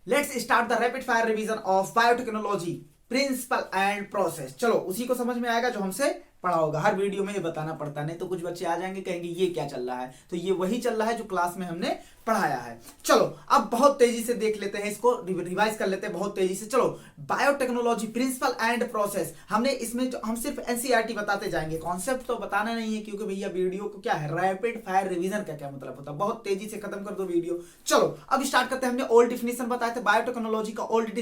Let's start the rapid fire revision of biotechnology principle and process. चलो उसी को समझ में आएगा जो हमसे पढ़ा होगा। हर वीडियो में ये बताना पड़ता नहीं तो कुछ बच्चे आ जाएंगे कहेंगे ये क्या चल रहा है, तो ये वही चल रहा है जो क्लास में हमने पढ़ाया है। चलो अब बहुत तेजी से देख लेते हैं, इसको रिवाइज कर लेते हैं बहुत तेजी से। चलो बायोटेक्नोलॉजी प्रिंसिपल एंड प्रोसेस, हमने इसमें जो हम सिर्फ एनसीईआरटी बताते जाएंगे, कॉन्सेप्ट तो बताना नहीं है क्योंकि भैया वीडियो को क्या है, रैपिड फायर रिवीजन का क्या मतलब होता है, बहुत तेजी से खत्म कर दो वीडियो। चलो अब स्टार्ट करते हैं। हमने ओल्ड डिफिनेशन बताया था बायोटेक्नोलॉजी का। ओल्ड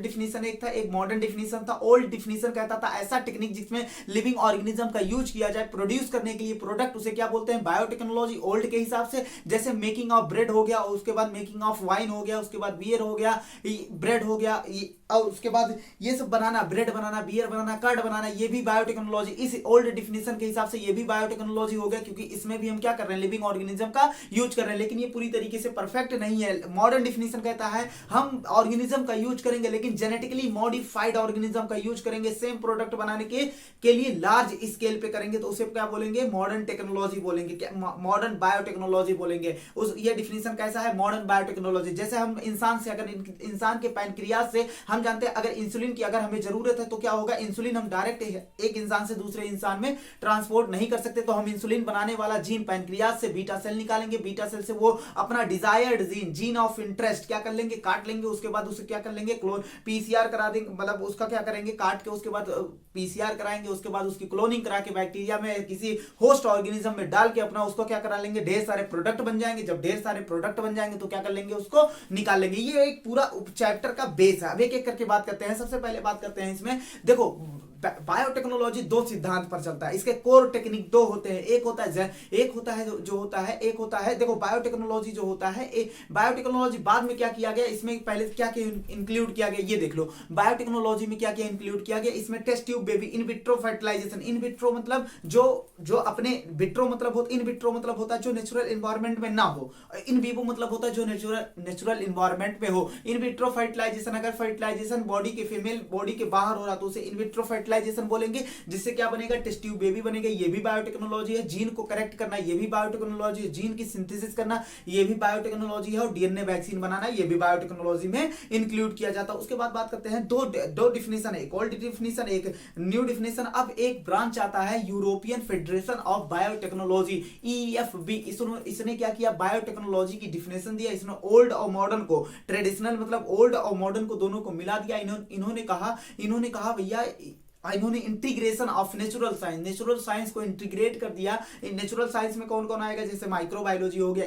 डिफिनेशन एक था, एक मॉडर्न डिफिनेशन था। ओल्ड डिफिनेशन कहता था ऐसा टेक्निक जिसमें लिविंग ऑर्गेनिज्म का यूज किया जाए प्रोड्यूस करने के लिए प्रोडक्ट, उसे क्या बोलते हैं, बायोटेक्नोलॉजी। ओल्ड के हिसाब से जैसे मेकिंग ऑफ ब्रेड हो गया, उसके बाद मेकिंग ऑफ वाइन हो गया, उसके बाद बियर हो गया, ब्रेड हो गया, और उसके बाद ये सब बनाना, ब्रेड बनाना, बियर बनाना, कर्ड बनाना, ये भी बायोटेक्नोलॉजी। इस ओल्ड डिफिनेशन के हिसाब से ये भी बायोटेक्नोलॉजी हो गया क्योंकि इसमें भी हम क्या कर रहे हैं, लिविंग ऑर्गेनिज्म का यूज कर रहे हैं, लेकिन ये पूरी तरीके से परफेक्ट नहीं है। मॉडर्न डिफिनेशन कहता है हम ऑर्गेनिज्म का यूज करेंगे लेकिन जेनेटिकली मॉडिफाइड ऑर्गेनिज्म का यूज करेंगे, सेम प्रोडक्ट बनाने के लिए लार्ज स्केल पे करेंगे, तो उसे क्या बोलेंगे, मॉडर्न टेक्नोलॉजी बोलेंगे, मॉडर्न बायोटेक्नोलॉजी बोलेंगे। उस ये डिफिनेशन कैसा है, मॉडर्न बायोटेक्नोलॉजी। जैसे हम इंसान से, अगर इंसान के पैनक्रियाज से हम जानते हैं अगर इंसुलिन की अगर हमें जरूरत है तो क्या होगा, इंसुलिन हम डायरेक्ट एक इंसान से दूसरे इंसान में ट्रांसपोर्ट नहीं कर सकते, तो हम इंसुलिन बनाने वाला जीन पैनक्रियाज से बीटा सेल निकालेंगे, बीटा सेल से वो अपना डिजायर्ड जीन ऑफ इंटरेस्ट क्या कर लेंगे, काट लेंगे, उसके बाद उसे क्या कर लेंगे, पीसीआर करा देंगे, मतलब उसका क्या करेंगे, काट के उसके बाद पीसीआर कराएंगे, उसके बाद उसकी क्लोनिंग करा के बैक्टीरिया में किसी होस्ट ऑर्गेनिज्म में डाल के अपना उसको क्या करा लेंगे, ढेर सारे प्रोडक्ट बन जाएंगे। जब ढेर सारे प्रोडक्ट बन जाएंगे तो क्या कर लेंगे, उसको निकाल लेंगे। ये एक पूरा चैप्टर का बेस है। अब एक एक करके बात करते हैं। सबसे पहले बात करते हैं इसमें, देखो बायोटेक्नोलॉजी दो सिद्धांत पर चलता है, इसके कोर टेक्निक दो होते हैं। एक होता है देखो बायोटेक्नोलॉजी जो होता है, बायोटेक्नोलॉजी बाद में क्या किया गया, इसमें पहले क्या इंक्लूड किया गया, ये देख लो बायोटेक्नोलॉजी में क्या क्या इंक्लूड किया गया। इसमें test tube baby, in vitro fertilisation. In vitro मतलब जो अपने विट्रो मतलब होता, इन विट्रो मतलब होता है जो नेचुरल एनवायरनमेंट में ना हो, इन विवो मतलब होता है जो नेचुरल एनवायरनमेंट में हो। इन विट्रो फर्टिलाइजेशन, अगर फर्टिलाइजेशन बॉडी के फीमेल बॉडी के बाहर हो रहा तो उसे इन विट्रो फर्टिलाइजेशन बोलेंगे, जिससे क्या बनेगा, टेस्ट ट्यूब बेबी बनेगा। ये भी बायोटेक्नोलॉजी है। जीन को करेक्ट करना ये भी बायोटेक्नोलॉजी है। जीन की सिंथेसिस करना ये भी बायोटेक्नोलॉजी है। और डीएनए वैक्सीन बनाना ये भी बायोटेक्नोलॉजी में इंक्लूड किया जाता है। उसके बाद बात करते हैं दो डिफिनेशन है, एक ओल्ड डिफिनेशन, एक न्यू डिफिनेशन। अब एक ब्रांच आता है European federation of biotechnology, EFB. इसने क्या किया, बायोटेक्नोलॉजी की डिफिनेशन दिया। इसने ओल्ड और मॉडर्न को, ट्रेडिशनल मतलब ओल्ड और मॉडर्न को दोनों को मिला दिया। इन्होंने कहा भैया, इन्होंने इंटीग्रेशन ऑफ नेचुरल साइंस को इंटीग्रेट कर दिया। नेचुरल साइंस में कौन कौन आएगा, जैसे माइक्रोबायोलॉजी हो गया,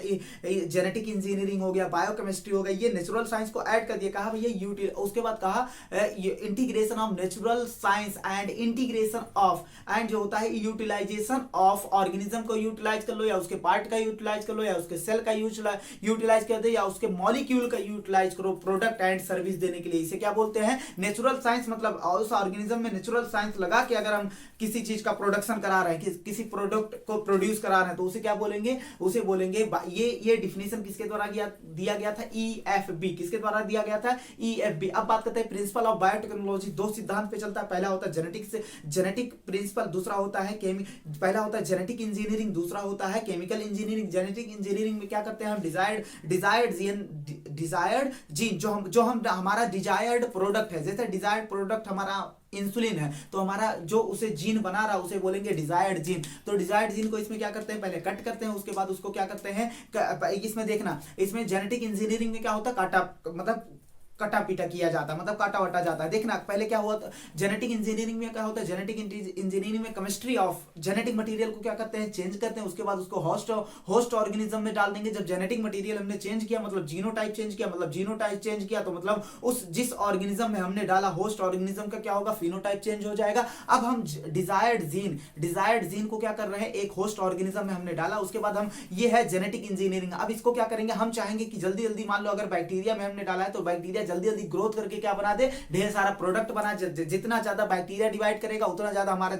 जेनेटिक इंजीनियरिंग हो गया, बायोकेमिस्ट्री हो गया, ये नेचुरल साइंस को ऐड कर दिया। कहा भैया उसके बाद कहा integration of natural science and integration of, and जो होता है यूटिलाइजेशन ऑफ ऑर्गेनिज्म को यूटिलाइज कर लो, या उसके पार्ट का यूटिलाइज कर लो, या उसके सेल का यूटिलाइज कर दो, या उसके मॉलिक्यूल का यूटिलाइज करो प्रोडक्ट एंड सर्विस देने के लिए। इसे क्या बोलते हैं, नेचुरल साइंस। मतलब उस ऑर्गेनिज्म में नेचुरल साइंस लगा के अगर हम किसी चीज का प्रोडक्शन करा रहे हैं, किसी प्रोडक्ट को प्रोड्यूस करा रहे हैं, तो उसे क्या बोलेंगे, उसे बोलेंगे ये डिफिनेशन किसके द्वारा दिया गया था, ईएफबी। किसके द्वारा दिया गया था, ईएफबी। अब बात करते हैं प्रिंसिपल ऑफ बायोटेक्नोलॉजी। दो सिद्धांत पे चलता है। पहला होता है जेनेटिक प्रिंसिपल, दूसरा होता है पहला होता है जेनेटिक इंजीनियरिंग, दूसरा होता है केमिकल इंजीनियरिंग। जेनेटिक इंजीनियरिंग में क्या करते हैं हम, डिजायर्ड जीन, जो हम हमारा डिजायर्ड प्रोडक्ट है, जैसे डिजायर्ड प्रोडक्ट हमारा इंसुलिन है, तो हमारा जो उसे जीन बना रहा उसे बोलेंगे डिजायर्ड जीन। तो डिजायर्ड जीन को इसमें क्या करते हैं, पहले कट करते हैं, उसके बाद उसको क्या करते हैं, इसमें देखना, इसमें जेनेटिक इंजीनियरिंग में क्या होता है, काटा मतलब कटा पीटा किया जाता है, मतलब काटा वटा जाता है। देखना पहले क्या हुआ, जेनेटिक इंजीनियरिंग में क्या होता है, जेनेटिक इंजीनियरिंग में केमिस्ट्री ऑफ जेनेटिक मटेरियल को क्या करते हैं, चेंज करते हैं, उसके बाद उसको होस्ट ऑर्गेनिज्म में डाल देंगे। जब जेनेटिक मटेरियल हमने चेंज किया, मतलब जीनोटाइप चेंज किया, तो मतलब उस जिस ऑर्गेनिज्म में हमने डाला होस्ट ऑर्गेनिज्म का क्या होगा, फिनोटाइप चेंज हो जाएगा। अब हम डिजायर्ड जीन को क्या कर रहे हैं, एक होस्ट ऑर्गेनिज्म में हमने डाला, उसके बाद हम, ये है जेनेटिक इंजीनियरिंग। अब इसको क्या करेंगे, हम चाहेंगे कि जल्दी मान लो अगर बैक्टीरिया में हमने डाला है तो बैक्टीरिया बैक्टीरिया जल्दी जल्दी ग्रोथ करके क्या बना दे, ढेर सारा प्रोडक्ट बना। जितना ज्यादा बैक्टीरिया डिवाइड करेगा उतना ज्यादा हमारा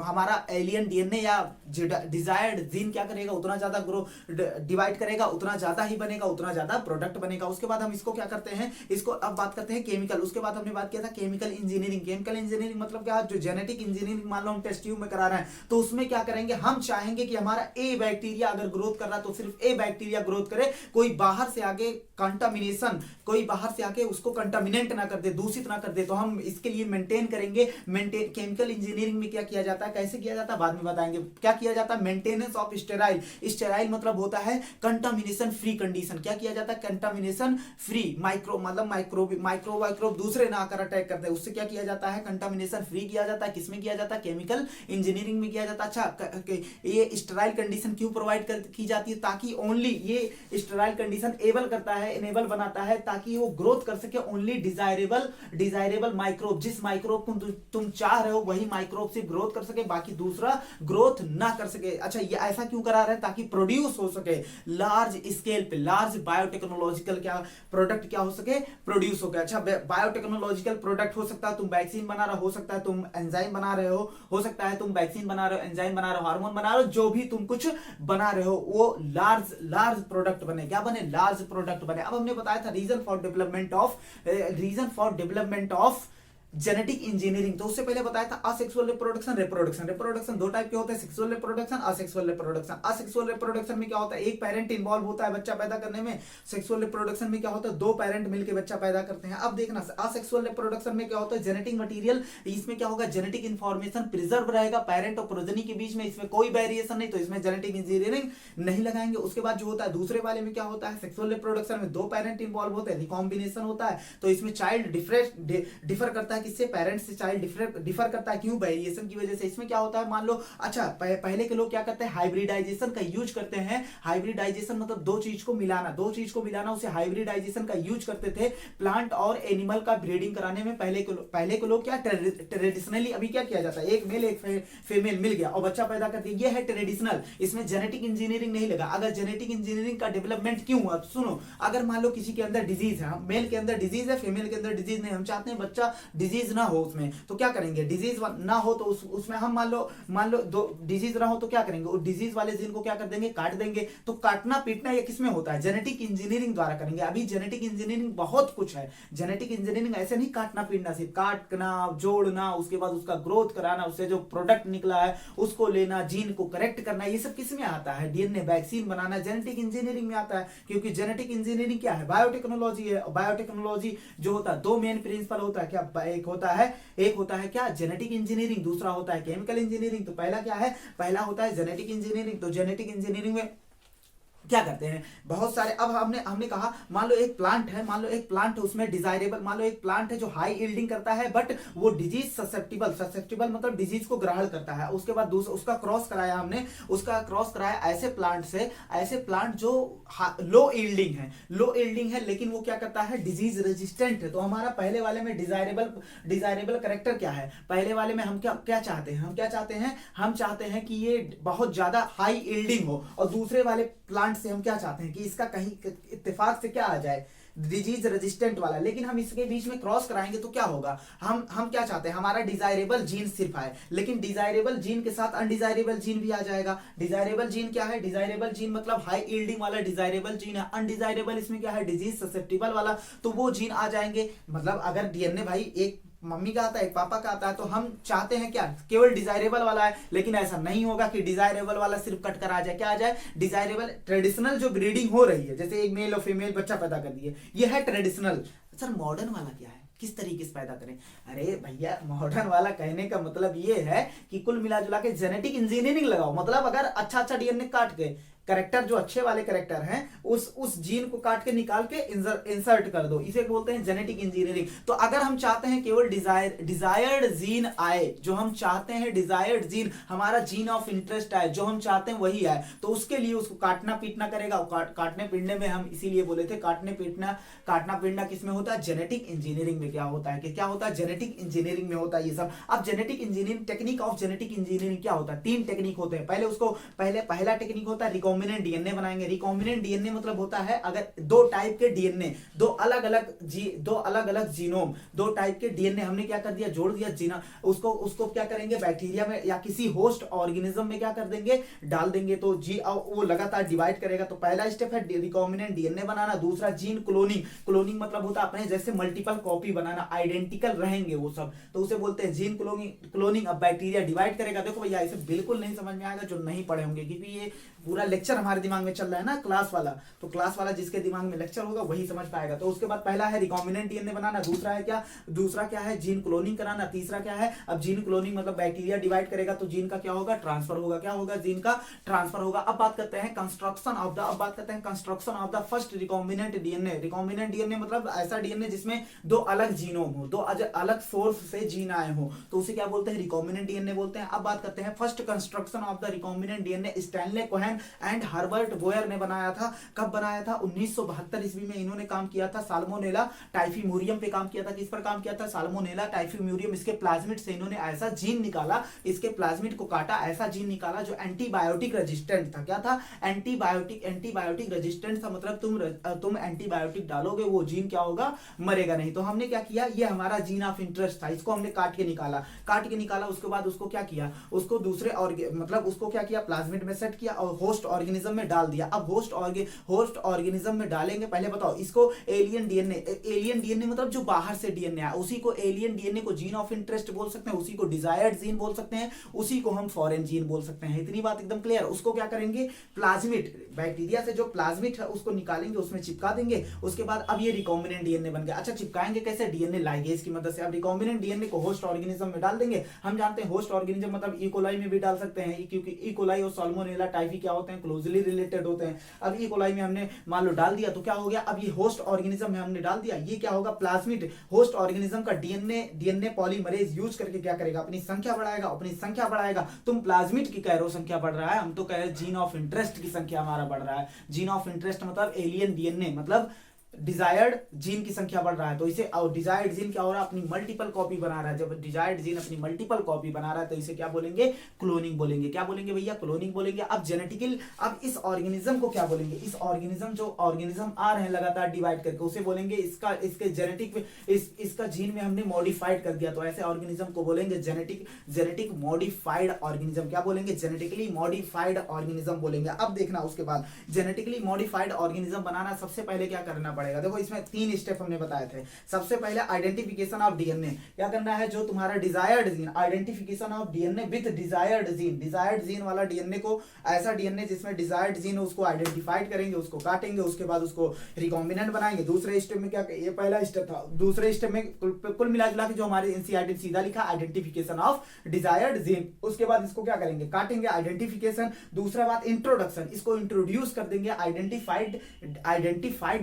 हमारा एलियन डीएनए या डिजायर्ड जीन क्या करेगा, उतना ज्यादा ग्रो डिवाइड करेगा, उतना ज्यादा ही बनेगा, उतना ज्यादा प्रोडक्ट बनेगा। उसके बाद हम इसको क्या करते हैं, इसको अब बात करते हैं केमिकल। उसके बाद हमने बात किया था केमिकल इंजीनियरिंग। केमिकल इंजीनियरिंग मतलब क्या, जो जेनेटिक इंजीनियरिंग मान लो हम टेस्ट ट्यूब में करा रहे हैं, तो उसमें क्या करेंगे, हम चाहेंगे कि हमारा ए बैक्टीरिया अगर ग्रोथ कर रहा है तो सिर्फ ए बैक्टीरिया ग्रोथ करे, कोई बाहर से आके कंटामिनेशन, कोई बाहर से आके उसको कंटामिनेंट ना कर दे, दूषित ना कर दे। तो हम इसके लिए मेंटेन करेंगे। केमिकल इंजीनियरिंग में क्या किया जाता है, कैसे किया जाता है बाद में बताएंगे। क्या किया जाता है, मेंटेनेंस ऑफ स्टेराइल। स्टेराइल मतलब होता है कंटामिनेशन फ्री कंडीशन। क्या किया जाता है, कंटामिनेशन फ्री। माइक्रो मतलब माइक्रोब दूसरे ना आकर अटैक करते हैं, उससे क्या किया जाता है, कंटामिनेशन फ्री किया जाता है। किसमें किया जाता है, केमिकल इंजीनियरिंग में किया जाता है। अच्छा, ये स्टेराइल कंडीशन क्यों प्रोवाइड की जाती है, ताकि ओनली ये स्टेराइल कंडीशन एबल करता है, इनेबल बनाता है, ताकि वो ग्रोथ कर सके ओनली डिजायरेबल माइक्रोब। जिस माइक्रोब को तुम चाह रहे हो वही माइक्रोब से ग्रोथ कर सके, बाकी दूसरा ग्रोथ ना कर सके। अच्छा, ये ऐसा क्यों करा रहे हैं, ताकि प्रोड्यूस हो सके लार्ज स्केल पे, लार्ज बायोटेक्नोलॉजिकल क्या प्रोडक्ट क्या हो सके, प्रोड्यूस हो गया। अच्छा, बायोटेक्नोलॉजिकल प्रोडक्ट हो सकता है, तुम वैक्सीन बना रहे हो सकता है तुम एंजाइम बना रहे हो सकता है तुम वैक्सीन बना रहे हो, एंजाइम बना रहे हो, हार्मोन बना रहे हो, जो भी तुम कुछ बना रहे हो वो लार्ज प्रोडक्ट बने। क्या बने, लार्ज प्रोडक्ट बने। अब हमने बताया था reason for development of genetic engineering. तो उससे पहले बताया था असेक्सुअल रिप्रोडक्शन दो टाइप के होते हैं, sexual reproduction, asexual reproduction. Asexual reproduction में क्या होता है, एक पेरेंट इन्वॉल्व होता है बच्चा पैदा करने में। सेक्सुअल रिप्रोडक्शन में क्या होता है, दो पेरेंट मिलकर बच्चा पैदा करते हैं। अब देखना, असेक्सुअल रिप्रोडक्शन में क्या होता है, जेनेटिक मटीरियल, इसमें क्या होगा, जेनेटिक इंफॉर्मेशन प्रिजर्व रहेगा पेरेंट और प्रोजनी के बीच में, इसमें कोई वेरिएशन नहीं, तो इसमें जेनेटिक इंजीनियरिंग नहीं लगाएंगे। उसके बाद जो होता है दूसरे वाले में क्या होता है, सेक्सुअल रिप्रोडक्शन में दो पेरेंट इन्वॉल्व होते हैं, रिकॉम्बिनेशन होता है, तो इसमें चाइल्ड डिफर करता है, किससे, पेरेंट्स से चाइल्ड डिफर करता है। क्यों, वेरिएशन की वजह से। इसमें क्या होता है, मान लो, अच्छा पहले के लोग क्या करते हैं, हाइब्रिडाइजेशन का यूज करते हैं। हाइब्रिडाइजेशन मतलब दो चीज को मिलाना, उसे हाइब्रिडाइजेशन का यूज करते थे प्लांट और एनिमल का ब्रीडिंग कराने में। पहले के लोग क्या, ट्रेडिशनली, अभी क्या किया जाता है, एक मेल एक फीमेल मिल गया और बच्चा पैदा कर दिया, ये है ट्रेडिशनल। इसमें जेनेटिक इंजीनियरिंग नहीं लगा। अगर जेनेटिक इंजीनियरिंग का डेवलपमेंट क्यों हुआ, सुनो, अगर मान लो किसी के अंदर डिजीज है, मेल के अंदर डिजीज है, फीमेल के अंदर डिजीज नहीं, हम चाहते हैं बच्चा डिजीज ना हो उसमें, तो क्या करेंगे, डिजीज ना हो तो उसमें हम मान लो दो डिजीज ना हो तो क्या करेंगे, उस डिजीज वाले जीन को क्या कर देंगे, काट देंगे। तो काटना पीटना ये किसमें होता है, जेनेटिक इंजीनियरिंग द्वारा करेंगे। अभी जेनेटिक इंजीनियरिंग बहुत कुछ है। जेनेटिक इंजीनियरिंग ऐसे नहीं काटना पीटना, सिर्फ काटना, जोड़ना, उसके बाद उसका ग्रोथ कराना, उससे जो प्रोडक्ट निकला है उसको लेना, जीन को करेक्ट करना, ये सब किसमें आता है, डीएनए वैक्सीन बनाना जेनेटिक इंजीनियरिंग में आता है। क्योंकि जेनेटिक इंजीनियरिंग क्या है, बायोटेक्नोलॉजी है। बायोटेक्नोलॉजी जो होता है, दो मेन प्रिंसिपल होता है, क्या, एक होता है क्या, जेनेटिक इंजीनियरिंग, दूसरा होता है केमिकल इंजीनियरिंग। तो पहला क्या है, पहला होता है जेनेटिक इंजीनियरिंग। तो जेनेटिक इंजीनियरिंग में क्या करते हैं, बहुत सारे, अब हमने कहा मान लो एक प्लांट है, उसमें डिजायरेबल, मान लो एक प्लांट है जो हाई यील्डिंग करता है, बट वो डिजीज ससेप्टिबल मतलब डिजीज को ग्रहण करता है। उसके बाद उसका क्रॉस कराया हमने, ऐसे प्लांट जो लो यील्डिंग है, लेकिन वो क्या करता है, डिजीज रेजिस्टेंट है। तो हमारा पहले वाले में डिजायरेबल करेक्टर क्या है, पहले वाले में हम क्या चाहते हैं, हम चाहते हैं कि ये बहुत ज्यादा हाई यील्डिंग हो, और दूसरे वाले प्लांट से हम क्या चाहते हैं कि इसका कहीं इत्तेफाक से क्या आ जाए, डिजीज रेजिस्टेंट वाला। लेकिन हम इसके बीच में क्रॉस कराएंगे तो क्या होगा, हम क्या चाहते हैं, हमारा डिजायरेबल जीन सिर्फ आए, लेकिन डिजायरेबल जीन के साथ अनडिजायरेबल जीन भी आ जाएगा। डिजायरेबल जीन क्या है, डिजायरेबल जीन मतलब हाई यील्डिंग वाला डिजायरेबल जीन है। अनडिजायरेबल इसमें क्या है, डिजीज ससेप्टिबल वाला, तो वो जीन आ जाएंगे। मतलब अगर डीएनए भाई एक मम्मी का आता है एक पापा का आता है, तो हम चाहते हैं क्या, केवल डिजायरेबल वाला है। लेकिन ऐसा नहीं होगा कि डिजायरेबल वाला सिर्फ कट कर आ जाए, क्या आ जाए, डिजायरेबल ट्रेडिशनल जो ब्रीडिंग हो रही है, जैसे एक मेल और फीमेल बच्चा पैदा कर दिए, ये है ट्रेडिशनल। सर मॉडर्न वाला क्या है, किस तरीके से पैदा करें, अरे भैया मॉडर्न वाला कहने का मतलब ये है कि कुल मिला जुला के जेनेटिक इंजीनियरिंग लगाओ। मतलब अगर अच्छा डीएनए काट के करेक्टर जो अच्छे वाले करेक्टर हैं उस जीन को काट के निकाल के इंसर्ट कर दो, इसे बोलते हैं जेनेटिक इंजीनियरिंग। तो अगर हम चाहते हैं केवल डिजायर्ड जीन आए, जो हम चाहते हैं डिजायर्ड जीन, हमारा जीन ऑफ इंटरेस्ट आए, जो हम चाहते हैं वही आए, तो उसके लिए उसको काटना पीटना करेगा। काटने पीटने में हम इसीलिए बोले थे काटना पीटना किसमें होता है, जेनेटिक इंजीनियरिंग में क्या होता है, क्या होता है, जेनेटिक इंजीनियरिंग में होता है ये सब। अब genetic engineering, technique of genetic engineering क्या होता है, तीन टेक्निक होते हैं। पहला टेक्निक होता है रिकॉम्बिनेंट डीएनए बनाएंगे। रिकॉम्बिनेंट डीएनए मतलब होता है अगर दो टाइप के डीएनए, दो अलग अलग जीनोम, दो टाइप के डीएनए हमने क्या कर दिया, जोड़ दिया जीना, उसको क्या करेंगे, बैक्टीरिया में या किसी होस्ट ऑर्गेनिज्म में क्या कर देंगे, डाल देंगे, तो वो लगातार डिवाइड करेगा। तो पहला स्टेप है रिकॉम्बिनेंट डीएनए बनाना। दूसरा जीन क्लोनिंग। क्लोनिंग मतलब होता है अपने जैसे मल्टीपल कॉपी बनाना, आइडेंटिकल रहेंगे वो सब, तो उसे बोलते हैं जीन क्लोनिंग। अब बैक्टीरिया डिवाइड करेगा। देखो भैया इसे बिल्कुल नहीं समझ में आएगा जो नहीं पढ़े होंगे, क्योंकि ये पूरा लेक्चर हमारे दिमाग में चल रहा है ना क्लास वाला, तो क्लास वाला जिसके दिमाग में लेक्चर होगा वही समझ पाएगा। तो उसके बाद पहला है रिकॉम्बिनेंट डीएनए बनाना, दूसरा क्या है जीन क्लोनिंग कराना, तीसरा क्या है, अब जीन क्लोनिंग मतलब बैक्टीरिया डिवाइड करेगा तो जीन का क्या होगा, ट्रांसफर होगा। क्या होगा, जीन का ट्रांसफर होगा। अब बात करते हैं construction of the first recombinant DNA. Recombinant DNA मतलब ऐसा डीएनए जिसमें दो अलग जीनोम हो, दो अलग सोर्स से जीन आए हो, तो उसे क्या बोलते हैं, रिकॉम्बिनेंट डीएनए बोलते हैं। अब बात करते हैं first construction of the recombinant DNA Stanley Cohen and Herbert Boyer ने बनाया था। कब बनाया था, 1972 ईस्वी में इन्होंने काम किया था। साल्मोनेला टाइफीमोरियम पे काम किया था। किस पर काम किया था, साल्मोनेला टाइफीमोरियम। इसके प्लाज्मिड से इन्होंने ऐसा जीन निकाला, इसके प्लाज्मिड को काटा, ऐसा जीन निकाला जो एंटीबायोटिक रेजिस्टेंट था। क्या था, एंटीबायोटिक रेजिस्टेंट था, मतलब तुम एंटीबायोटिक डालोगे वो जीन क्या होगा, मरेगा नहीं। तो हमने क्या किया, ये हमारा जीन ऑफ इंटरेस्ट था, इसको हमने काट के निकाला। उसके बाद उसको क्या किया, उसको दूसरे मतलब उसको क्या किया, प्लाज्मिड में सेट किया और होस्ट ऑर्गेनिज्म में डाल दिया। अब होस्ट ऑर्गेनिज्म में डालेंगे, पहले बताओ इसको एलियन डीएनए मतलब जो बाहर से डीएनए है, उसी को एलियन डीएनए को जीन ऑफ इंटरेस्ट बोल सकते हैं, उसी को डिजायर्ड जीन बोल सकते हैं, उसी को हम फॉरेन जीन बोल सकते हैं। इतनी बात एकदम क्लियर। उसको क्या करेंगे, प्लाज्मिड, बैक्टीरिया से जो प्लाज्मिड है उसको निकालेंगे, उसमें चिपका देंगे। उसके बाद अब ये रिकॉम्बिनेंट डीएनए बन गया। अच्छा, चिपकाएंगे कैसे, डीएनए लाइगेज की मदद से। अब रिकॉम्बिनेंट डीएनए को होस्ट ऑर्गेनिज्म में डाल देंगे। हम जानते हैं होस्ट ऑर्गेनिज्म मतलब ई कोलाई में भी डाल सकते हैं, क्योंकि ई कोलाई और साल्मोनेला टाइफी क्या होते हैं, क्लोजली रिलेटेड होते हैं। अब ई कोलाई में हमने मान लो डाल दिया तो क्या हो गया, अब ये होस्ट ऑर्गेनिज्म में हमने डाल दिया, ये क्या होगा, प्लाज्मिड होस्ट ऑर्गेनिज्म का डीएनए पॉलीमरेज यूज करके क्या करेगा, अपनी संख्या बढ़ाएगा। तुम प्लाज्मिड की कह रहे हो संख्या बढ़ रहा है, हम तो कह रहे हैं जीन ऑफ इंटरेस्ट की संख्या हमारा बढ़ रहा है। जीन ऑफ इंटरेस्ट मतलब एलियन डीएनए मतलब डिजायर्ड जीन की संख्या बढ़ रहा है, तो इसे डिजायर्ड जीन क्या हो रहा है, अपनी मल्टीपल कॉपी बना रहा है। जब डिजायर्ड जीन अपनी मल्टीपल कॉपी बना रहा है तो इसे क्या बोलेंगे, क्लोनिंग बोलेंगे। क्या बोलेंगे भैया, क्लोनिंग बोलेंगे। अब जेनेटिकल, अब इस ऑर्गेनिज्म को क्या बोलेंगे, इस ऑर्गेनिज्म जो ऑर्गेनिज्म आ रहे हैं लगातार डिवाइड करके, उसे बोलेंगे इसके जेनेटिक इसका जीन में हमने मॉडिफाइड कर दिया, तो ऐसे ऑर्गेनिज्म को बोलेंगे जेनेटिक मॉडिफाइड ऑर्गेनिज्म। क्या बोलेंगे, जेनेटिकली मॉडिफाइड ऑर्गेनिज्म बोलेंगे। अब देखना उसके बाद जेनेटिकली मॉडिफाइड ऑर्गेनिज्म बनाना सबसे पहले क्या करना पड़ेगा, देखो इसमें 3 स्टेप हमने बताए थे। सबसे पहले आइडेंटिफिकेशन ऑफ डीएनए, क्या करना है, जो तुम्हारा desired gene, identification of DNA with desired gene वाला डीएनए को, ऐसा डीएनए जिसमें डिजायर्ड जीन है उसको आइडेंटिफाइड करेंगे, उसको काटेंगे, उसके बाद उसको रिकॉम्बिनेंट बनाएंगे। दूसरे स्टेप में क्या, ये पहला स्टेप था। दूसरे स्टेप में कुल मिला जुला के जो हमारे एनसीईआरटी सीधा लिखा आइडेंटिफिकेशन ऑफ डिजायर्ड जीन, उसके बाद इसको क्या करेंगे, काटेंगे, आइडेंटिफिकेशन। दूसरा बात इंट्रोडक्शन, इसको इंट्रोड्यूस कर देंगे, आइडेंटिफाइड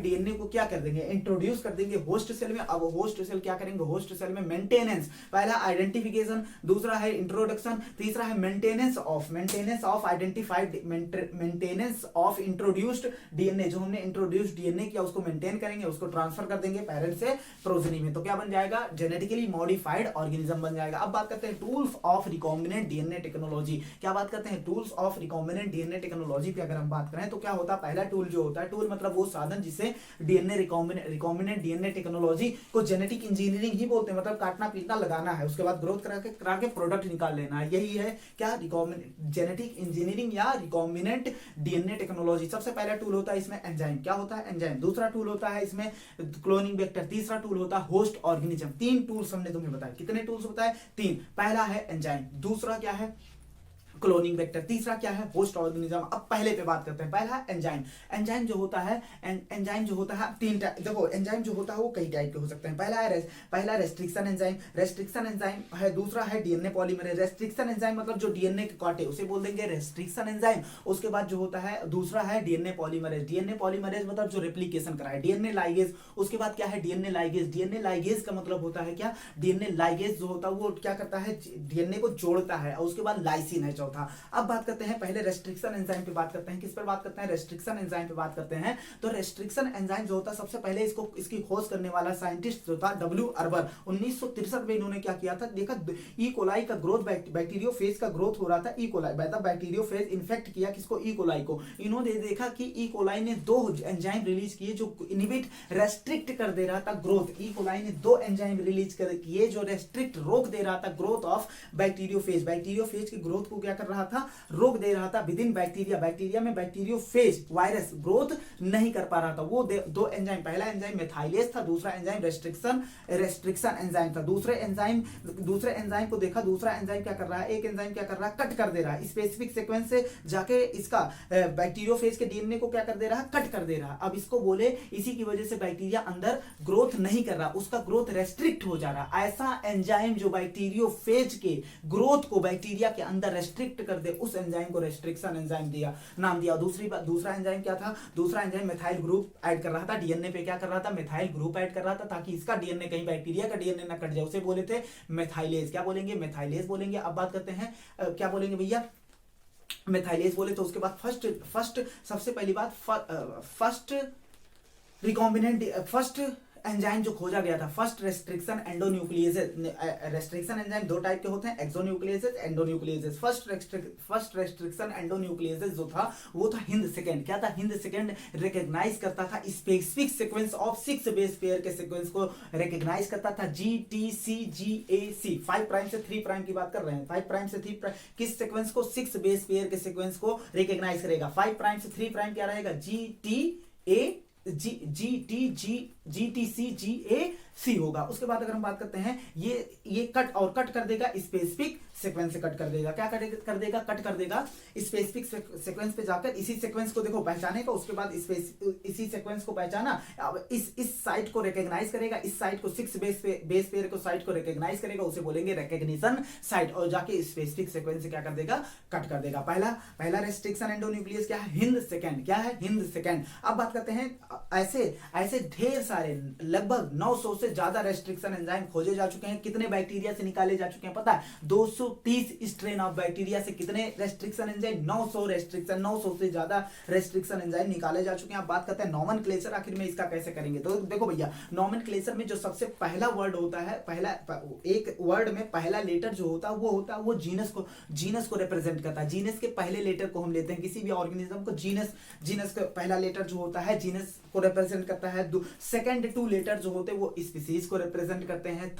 डीएनए को क्या कर देंगे, इंट्रोड्यूस कर देंगे होस्ट सेल में। अब होस्ट सेल क्या करेंगे, होस्ट सेल में मेंटेनेंस, पहला आइडेंटिफिकेशन, दूसरा है इंट्रोडक्शन, तीसरा है maintenance of identified, maintenance of introduced DNA. जो हमने इंट्रोड्यूस्ड डीएनए किया उसको मेंटेन करेंगे, उसको ट्रांसफर कर देंगे पेरेंट से प्रोजेनी में, तो क्या बन जाएगा, जेनेटिकली मॉडिफाइड ऑर्गेनिज्म बन जाएगा। अब बात करते हैं tools of recombinant DNA technology. क्या बात करते हैं, tools of recombinant DNA technology पे अगर हम बात करें तो क्या होता है, पहला टूल जो होता है, टूल मतलब वो साधन जिसे डीएनए रिकॉम्बिनेंट डीएनए टेक्नोलॉजी को जेनेटिक इंजीनियरिंग ही बोलते हैं, मतलब काटना पीटना लगाना है, उसके बाद ग्रोथ करा के प्रोडक्ट निकाल लेना है, यही है क्या, जेनेटिक इंजीनियरिंग या रिकॉम्बिनेंट डीएनए टेक्नोलॉजी। सबसे पहला टूल होता है इसमें एंजाइम, क्या होता है एंजाइम। दूसरा टूल होता है इसमें क्लोनिंग वेक्टर। तीसरा टूल होता है होस्ट ऑर्गेनिज्म। 3 टूल्स हमने तुम्हें बताया। कितने टूल्स होता है, 3। पहला है एंजाइम, दूसरा क्या है क्लोनिंग वेक्टर, तीसरा क्या है होस्ट ऑर्गेनिज्म। अब पहले पे बात करते हैं, पहला एंजाइम। एंजाइम जो होता है 3 टाइप, देखो एंजाइम जो होता है वो कई टाइप के हो सकते हैं। पहला रेस्ट्रिक्शन एंजाइम है, दूसरा है डीएनए पॉलीमरेज। रेस्ट्रिक्शन एंजाइम मतलब जो डीएनए के काटे उसे बोल देंगे रेस्ट्रिक्शन एंजाइम। उसके बाद जो होता है दूसरा है डीएनए पॉलीमरेज मतलब जो रेप्लिकेशन कराए, डीएनए लाइगेज। उसके बाद क्या है डीएनए लाइगेज का मतलब होता है क्या, डीएनए लाइगेज जो होता है वो क्या करता है, डीएनए को जोड़ता है। और उसके बाद लाइसिन है प्रभाव था। अब बात करते हैं पहले रेस्ट्रिक्शन एंजाइम पे बात करते हैं। किस पर बात करते हैं? रेस्ट्रिक्शन एंजाइम पे बात करते हैं। तो रेस्ट्रिक्शन एंजाइम जो होता है, सबसे पहले इसकी खोज करने वाला साइंटिस्ट जो था डब्ल्यू अर्बर, 1963 में इन्होंने क्या किया था, देखा ई कोलाई का ग्रोथ, बैक्टीरियोफेज का ग्रोथ हो रहा था। ई कोलाई बैक्टीरियोफेज इन्फेक्ट किया किसको? ई कोलाई को। इन्होंने देखा कि ई कोलाई ने 2 एंजाइम रिलीज किए जो इनहिबिट रेस्ट्रिक्ट कर दे रहा था ग्रोथ। ई कोलाई ने 2 एंजाइम रिलीज किए जो रेस्ट्रिक्ट रोक दे रहा था ग्रोथ ऑफ बैक्टीरियोफेज। बैक्टीरियोफेज की ग्रोथ को क्या कर रहा था? रोक दे रहा था विद इन बैक्टीरिया। बैक्टीरिया में बैक्टीरियोफेज वायरस ग्रोथ नहीं कर पा रहा था। वो 2 एंजाइम, पहला एंजाइम मेथाइलेज था, दूसरा एंजाइम रेस्ट्रिक्शन एंजाइम था। दूसरे एंजाइम को देखा, दूसरा एंजाइम क्या कर रहा है? एक एंजाइम क्या कर रहा है? कट कर दे रहा है। स्पेसिफिक सीक्वेंस से जाके इसका बैक्टीरियोफेज के डीएनए को क्या कर दे रहा है? कट कर दे रहा है। अब इसको बोले इसी की वजह से बैक्टीरिया अंदर ग्रोथ नहीं कर रहा, उसका ग्रोथ रेस्ट्रिक्ट हो जा रहा। ऐसा एंजाइम जो बैक्टीरियोफेज के ग्रोथ को बैक्टीरिया के अंदर रेस्ट्रिक्ट कर दे, उस एंजाइम को रेस्ट्रिक्शन एंजाइम नाम दिया। दूसरा एंजाइम क्या था? दूसरा एंजाइम मेथाइल ग्रुप ऐड कर रहा था डीएनए पे। क्या कर रहा था? मेथाइल ग्रुप ऐड कर रहा था ताकि इसका डीएनए कहीं बैक्टीरिया का डीएनए ना कट जाए। उसे बोले थे मेथाइलेज। क्या बोलेंगे? मेथाइलेज बोलेंगे। अब बात करते हैं क्या बोलेंगे भैया? मेथाइलेज बोले तो उसके बाद फर्स्ट सबसे पहली बात फर्स्ट एंजाइम जो खोजा गया था, first restriction endonucleases. Restriction enzyme 2 type के होते हैं, एक्सोन्यूक्लियेजेस, एंडोन्यूक्लियेजेस। फर्स्ट रेस्ट्रिक्शन एंडोन्यूक्लियेजेस जो था वो था हिंद सेकेंड। क्या था? हिंद सेकेंड रिकॉग्नाइज करता था specific sequence of 6 base pair के सीक्वेंस को रिकॉग्नाइज करता था। GTCGAC 5 प्राइम से 3 प्राइम की बात कर रहे हैं। 5 प्राइम से 3 प्राइम किस सीक्वेंस को? 6 बेस पेयर के सीक्वेंस को रिकॉग्नाइज करेगा। 5 प्राइम से 3 प्राइम क्या रहेगा? GTCGAC होगा। उसके बाद अगर हम बात करते हैं ये कट कर देगा स्पेसिफिक सीक्वेंस से, कट कर देगा। क्या कर देगा? कट कर देगा स्पेसिफिक सीक्वेंस पे जाकर इसी सीक्वेंस को देखो पहचानेगा। उसके बाद इसी सीक्वेंस को पहचाना, अब इस साइट को रिकॉग्नाइज करेगा, इस साइट को 6 बेस पेयर को साइट को रिकॉग्नाइज करेगा, उसे बोलेंगे रिकॉग्निशन साइट, और जाके स्पेसिफिक सीक्वेंस से क्या कर देगा? कट कर देगा। पहला रेस्ट्रिक्शन एंडोन्यूक्लियस क्या है? हिंद सेकेंड। क्या है? हिंद सेकेंड। अब बात करते हैं ऐसे ढेर सारे लगभग 900 से ज्यादा रेस्ट्रिक्शन एंजाइम खोजे जा चुके हैं। कितने बैक्टीरिया से निकाले जा चुके हैं पता है? 230 स्ट्रेन ऑफ बैक्टीरिया से कितने रेस्ट्रिक्शन एंजाइम? 900 से ज्यादा रेस्ट्रिक्शन एंजाइम निकाले जा चुके हैं। आप बात करते हैं नॉमेनक्लेचर, आखिर में इसका कैसे करेंगे? तो देखो भैया, नॉमेनक्लेचर में जो सबसे पहला वर्ड होता है, एक वर्ड में पहला लेटर जो होता है वो जीनस को रिप्रेजेंट करता है। जीनस के पहले लेटर को हम लेते हैं किसी भी ऑर्गेनिज्म को। जीनस का पहला लेटर जो होता है जीनस को रिप्रेजेंट करता है। सेकंड 2 लेटर जो होते हैं वो स्पीसीज को रिप्रेजेंट करते हैं।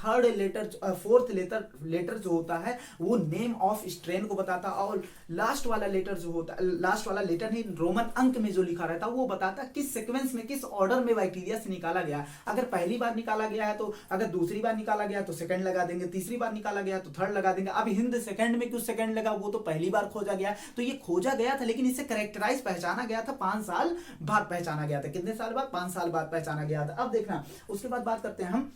फोर्थ लेटर जो होता है वो नेम ऑफ स्ट्रेन को बताता, और लास्ट वाला लेटर जो होता है, लास्ट वाला लेटर नहीं, रोमन अंक में जो लिखा रहता है वो बताता किस सीक्वेंस में, किस ऑर्डर में बैक्टीरिया से निकाला गया। अगर पहली बार निकाला गया है तो, अगर दूसरी बार निकाला गया तो सेकंड लगा देंगे, तीसरी बार निकाला गया तो थर्ड लगा देंगे। अब हिंद सेकंड में क्यों सेकंड लगा? वो तो पहली बार खोजा गया। तो ये खोजा गया था, लेकिन इसे कैरेक्टराइज पहचाना गया था 5 साल बाद पहचाना गया था। कितने साल बाद? 5 साल बाद पहचाना गया था। अब देखना, उसके बाद बात करते हैं हम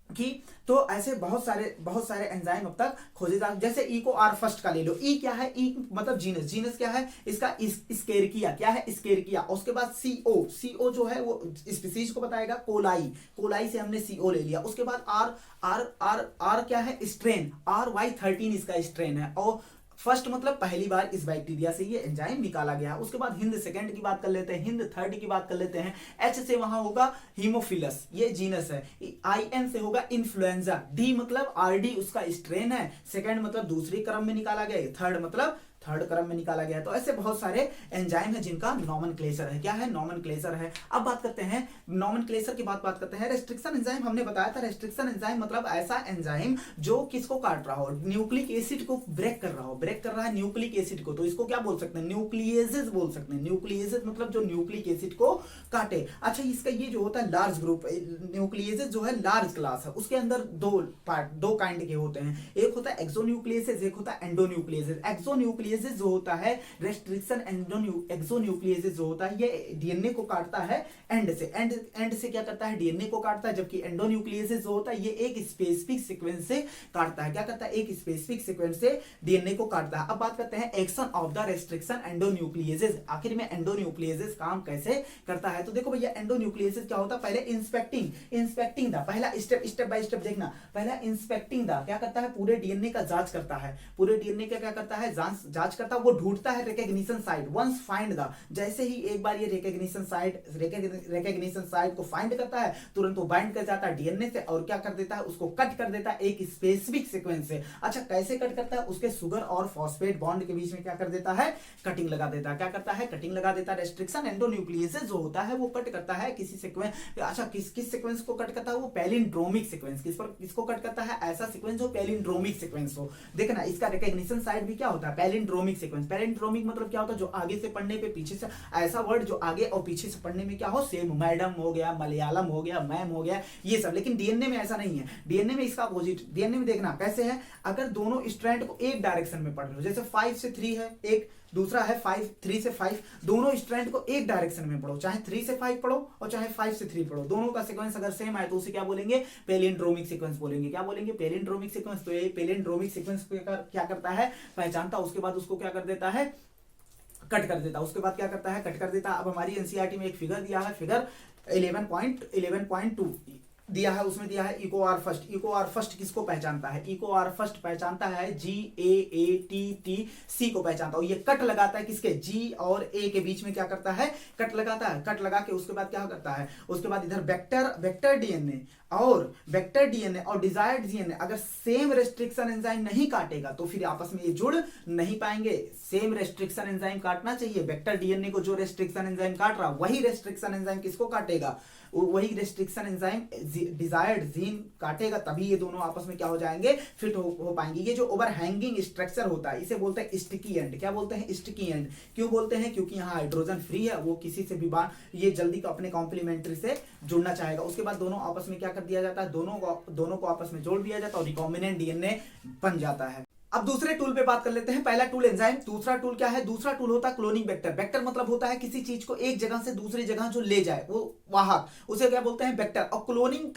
कि तो ऐसे बहुत सारे एंजाइम अब तक खोजे जा, जैसे ई को आर फर्स्ट का ले लो। ई क्या है? ई मतलब जीनस क्या है इसका? स्केरकिया। क्या है? स्केरकिया। उसके बाद सीओ जो है वो स्पीसीज को बताएगा। कोलाई से हमने सीओ ले लिया। उसके बाद आर क्या है? स्ट्रेन। RY13 इसका स्ट्रेन है, और फर्स्ट मतलब पहली बार इस बैक्टीरिया से ये एंजाइम निकाला गया। उसके बाद हिंद सेकंड की बात कर लेते हैं, हिंद थर्ड की बात कर लेते हैं। एच से वहां होगा हीमोफिलस, ये जीनस है। IN से होगा इन्फ्लुएंजा। डी मतलब RD उसका स्ट्रेन है। सेकंड मतलब दूसरी क्रम में निकाला गया, थर्ड मतलब थर्ड क्रम में निकाला गया। तो ऐसे बहुत सारे एंजाइम है जिनका नॉमेनक्लेचर है। क्या है? नॉमेनक्लेचर है। अब बात करते हैं नॉमेनक्लेचर की बात करते हैं। रेस्ट्रिक्शन एंजाइम हमने बताया था। रेस्ट्रिक्शन एंजाइम मतलब ऐसा एंजाइम जो किसको काट रहा हो? न्यूक्लिक एसिड को ब्रेक कर रहा है न्यूक्लिक एसिड को। तो इसको क्या बोल सकते हैं? न्यूक्लियेजेस बोल सकते हैं। न्यूक्लियेजेस मतलब जो न्यूक्लिक एसिड को काटे। अच्छा, इसका ये जो होता है लार्ज ग्रुप, न्यूक्लियेजेस जो है लार्ज क्लास है, उसके अंदर दो काइंड के होते हैं। एक होता है एक्सोन्यूक्लियेसेस, एक होता है एंडोन्यूक्लियेसेस। एक्सोन्यूक्लियेसेस न्यूक्लियेसिस जो होता है, रेस्ट्रिक्शन एक्सोन्यूक्लियेसिस जो होता है, ये डीएनए को काटता है एंड से। एंड से क्या करता है, डीएनए को काटता है, जबकि एंडोन्यूक्लियेसिस जो होता है ये एक स्पेसिफिक सीक्वेंस से काटता है। क्या करता है, एक स्पेसिफिक सीक्वेंस से डीएनए को काटता है। अब बात करते हैं एक्शन ऑफ द रेस्ट्रिक्शन एंडोन्यूक्लियेसिस, आखिर में एंडोन्यूक्लियेसिस काम कैसे करता है। तो देखो भैया, एंडोन्यूक्लियेसिस क्या होता है, पहले इंस्पेक्टिंग द, पहला स्टेप बाय स्टेप देखना। पहला इंस्पेक्टिंग द क्या करता है, पूरे डीएनए का जांच करता है, पूरे डीएनए का क्या करता है, जांच करता है, वो ढूंढता है recognition site. Once find the, जैसे ही एक बार ये रिकॉग्निशन साइट को फाइंड करता है, तुरंत वो बाइंड कर जाता है डीएनए से और क्या कर देता है, उसको कट कर देता है एक स्पेसिफिक सीक्वेंस से। अच्छा, कैसे कट करता है, उसके शुगर और फॉस्फेट बॉन्ड के बीच में क्या कर देता है, कटिंग लगा देता है। क्या करता है, कटिंग लगा देता है। रेस्ट्रिक्शन एंडोन्यूक्लियेसिस जो होता है वो कट करता है किसी सीक्वेंस, अच्छा किस सीक्वेंस को कट करता है, वो पैलिंड्रोमिक सीक्वेंस। किसको कट करता है, ऐसा सीक्वेंस जो पैलिंड्रोमिक सीक्वेंस हो। देखना, इसका रिकॉग्निशन साइट भी क्या होता है, पैलिंड्रोमिक सीक्वेंस। पैलिंड्रोमिक मतलब क्या होता है, जो आगे से पढ़ने पे पीछे से, ऐसा वर्ड जो आगे और पीछे से पढ़ने में क्या हो, सेम, मैडम हो गया, मलयालम हो गया, मैम हो गया, ये सब। लेकिन डीएनए में ऐसा नहीं है, डीएनए में इसका अपोजिट। डीएनए में देखना कैसे है, अगर दोनों स्ट्रैंड को एक डायरेक्शन में पढ़ लो, जैसे 5 से 3 है एक, दूसरा है 3 से 5, दोनों स्ट्रैंड को एक डायरेक्शन में पढ़ो, चाहे 3 से 5 पढ़ो और चाहे 5 से 3 पढ़ो, दोनों का सीक्वेंस अगर सेम आए तो उसे क्या बोलेंगे, पैलिंड्रोमिक सीक्वेंस बोलेंगे। क्या बोलेंगे, पैलिंड्रोमिक सीक्वेंस। तो ये पैलिंड्रोमिक सीक्वेंस क्या करता है, पहचानता, उसके बाद उसको क्या कर देता है, कट कर देता। उसके बाद क्या करता है, कट कर देता। अब हमारी एनसीईआरटी में एक फिगर दिया है, फिगर 11.2 दिया है, उसमें दिया है eco R first. Eco R first किसको पहचानता है, इको आर फर्स्ट पहचानता है GAATTC को पहचानता है। ये कट लगाता है किसके, G और A के बीच में क्या करता है, कट लगाता है। कट लगा के उसके बाद क्या करता है, उसके बाद इधर वेक्टर डीएनए और डिजायर्ड डीएनए अगर सेम रेस्ट्रिक्शन एंजाइम नहीं काटेगा तो फिर आपस में ये जुड़ नहीं पाएंगे। सेम रेस्ट्रिक्शन एंजाइम काटना चाहिए। वेक्टर डीएनए को जो रेस्ट्रिक्शन एंजाइम काट रहा, वही रेस्ट्रिक्शन एंजाइम किसको काटेगा, वही रेस्ट्रिक्शन एंजाइम डिजायर्ड जीन काटेगा, तभी ये दोनों आपस में क्या हो जाएंगे, फिट हो पाएंगे। ये जो ओवरहैंगिंग स्ट्रक्चर होता है इसे बोलते हैं स्टिकी एंड। क्या बोलते हैं, स्टिकी एंड। क्यों बोलते हैं, क्योंकि यहाँ हाइड्रोजन फ्री है, वो किसी से भी ये जल्दी अपने कॉम्प्लीमेंट्री से जुड़ना चाहेगा। उसके बाद दोनों आपस में क्या कर दिया जाता है, दोनों को आपस में जोड़ दिया जाता है और रिकॉम्बिनेंट डीएनए बन जाता है। अब दूसरे टूल पे बात कर लेते हैं। पहला टूल एंजाइम, दूसरा टूल क्या है, दूसरा टूल होता है क्लोनिंग वेक्टर। वेक्टर मतलब होता है किसी चीज को एक जगह से दूसरी जगह जो ले जाए, वो वाहक, उसे क्या बोलते हैं, वेक्टर। और क्लोनिंग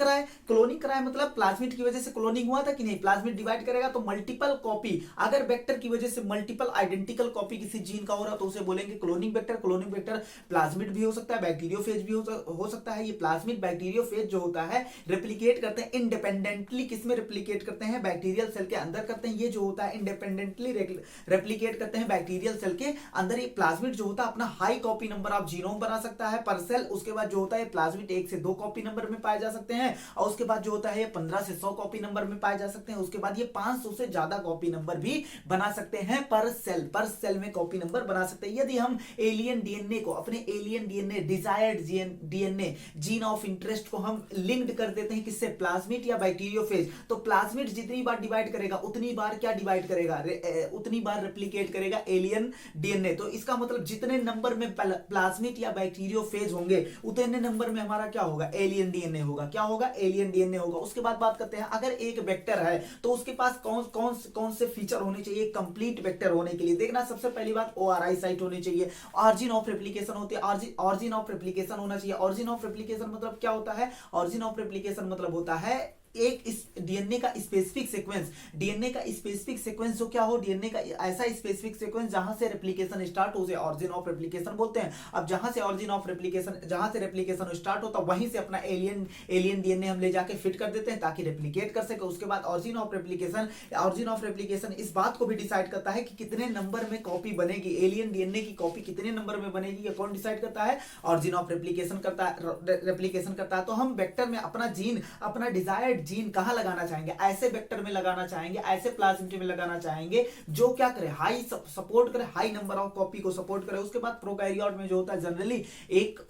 कराए मतलब प्लाज्मिड की वजह से क्लोनिंग हुआ था कि नहीं, प्लाज्मिड डिवाइड करेगा तो मल्टीपल कॉपी, अगर वेक्टर की वजह से मल्टीपल आइडेंटिकल कॉपी किसी जीन का हो रहा तो उसे बोलेंगे cloning vector. Cloning vector plasmid भी हो सकता है, बैक्टीरियोफेज भी हो सकता है। ये प्लाज्मिड बैक्टीरियोफेज जो होता है रेप्लिकेट करते हैं इंडिपेंडेंटली, किसमें रेप्लिकेट करते हैं, बैक्टीरियल सेल के अंदर करते हैं। ये जो होता है इंडिपेंडेंटली रेप्लिकेट करते हैं बैक्टीरियल सेल के अंदर। ये प्लाज्मिड जो होता है अपना high copy number of genome बना सकता है पर सेल। उसके बाद जो होता है प्लाज्मिड 1 से 2 कॉपी नंबर में पाए जा सकते हैं और उसके बाद जो होता है 15 से 100 कॉपी नंबर में पाए जा सकते हैं। उसके बाद ये 500 से ज्यादा कॉपी नंबर भी बना सकते हैं पर सेल में कॉपी नंबर बना सकते हैं। यदि हम एलियन डीएनए को, अपने alien DNA, desired DNA, gene of interest को हम लिंक्ड कर देते हैं किससे, प्लाज्मिड या बैक्टीरियोफेज, तो प्लाज्मिड जितनी बार डिवाइड करेगा उतनी बार क्या डिवाइड करेगा, उतनी बार रेप्लिकेट करेगा एलियन डीएनए। तो इसका मतलब जितने नंबर में प्लाज्मिड या बैक्टीरियोफेज होंगे उतने नंबर में हमारा क्या होगा, एलियन डीएनए होगा। क्या होगा, एलियन डीएनए होगा। उसके बाद बात करते हैं, अगर एक वेक्टर है तो उसके पास कौन से फीचर होने चाहिए कंप्लीट वेक्टर होने के लिए। देखना, सबसे पहली बात ORI साइट होनी चाहिए, ऑरिजिन ऑफ रेप्लिकेशन होती है, ऑरिजिन ऑफ रेप्लिकेशन होना चाहिए। ऑरिजिन ऑफ रेप्लिकेशन मतलब क्या होता है, ऑरिजिन ऑफ रेप्लिकेशन मतलब होता है एक इस डीएनए का स्पेसिफिक सीक्वेंस जो क्या हो, डीएनए का ऐसा स्पेसिफिक सीक्वेंस जहां से रेप्लिकेशन स्टार्ट हो, उसे ऑरिजिन ऑफ रेप्लिकेशन बोलते हैं। अब जहां से रेप्लिकेशन स्टार्ट होता वहीं से अपना एलियन डीएनए हम ले जाके फिट कर देते हैं ताकि रेप्लिकेट कर सके। उसके बाद ऑरिजिन ऑफ रेप्लिकेशन इस बात को भी डिसाइड करता है कि कितने नंबर में कॉपी बनेगी, एलियन डीएनए की कॉपी कितने नंबर में बनेगी, ये कौन डिसाइड करता है, ऑरिजिन ऑफ रेप्लिकेशन करता है। तो हम वेक्टर में अपना जीन, अपना डिजायर्ड जीन कहां लगाना चाहेंगे, ऐसे वेक्टर में लगाना चाहेंगे, ऐसे प्लाज्मिड में लगाना चाहेंगे जो क्या करे, हाई सपोर्ट करे, हाई नंबर ऑफ कॉपी को सपोर्ट करे। उसके बाद प्रोकैरियोट में जो होता है जनरली एक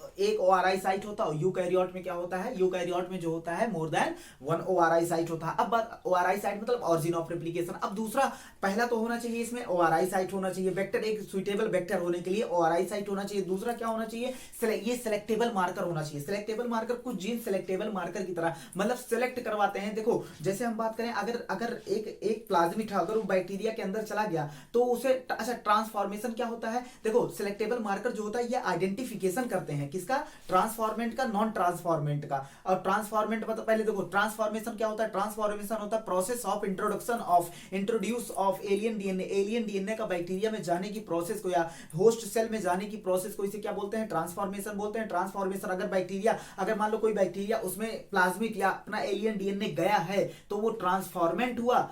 ORI साइट होता है। यूकैरियोट में क्या होता है, यूकैरियोट में जो होता है मोर देन 1 ORI साइट होता है। अब बात ORI साइट मतलब ऑरिजिन ऑफ रेप्लिकेशन। अब दूसरा, पहला तो होना चाहिए इसमें ORI साइट होना चाहिए, वेक्टर एक सुइटेबल वेक्टर होने के लिए ORI साइट होना चाहिए। दूसरा क्या होना चाहिए, ये सिलेक्टेबल मार्कर होना चाहिए। सिलेक्टेबल मार्कर, कुछ जीन सिलेक्टेबल मार्कर की तरह, मतलब सिलेक्ट करवा आते हैं, देखो जैसे हम बात करें, अगर अगर एक प्लाज्मिड अगर वो बैक्टीरिया के अंदर चला गया तो उसे अच्छा ट्रांसफॉर्मेशन क्या होता है, देखो सिलेक्टेबल मार्कर जो होता है ये आइडेंटिफिकेशन करते हैं किसका, ट्रांसफॉर्मेंट का, नॉन ट्रांसफॉर्मेंट का। और ट्रांसफॉर्मेंट मतलब पहले देखो ट्रांसफॉर्मेशन क्या होता है, ट्रांसफॉर्मेशन होता है process of introduce of alien DNA का बैक्टीरिया में जाने की प्रोसेस को या होस्ट सेल में जाने की प्रोसेस को इसे क्या बोलते हैं, ट्रांसफॉर्मेशन बोलते हैं। ट्रांसफॉर्मेशन अगर बैक्टीरिया, अगर मान लो कोई बैक्टीरिया उसमें प्लाज्मिड या अपना एलियन डीएनए गया है तो वो ट्रांसफॉर्मेंट हुआ,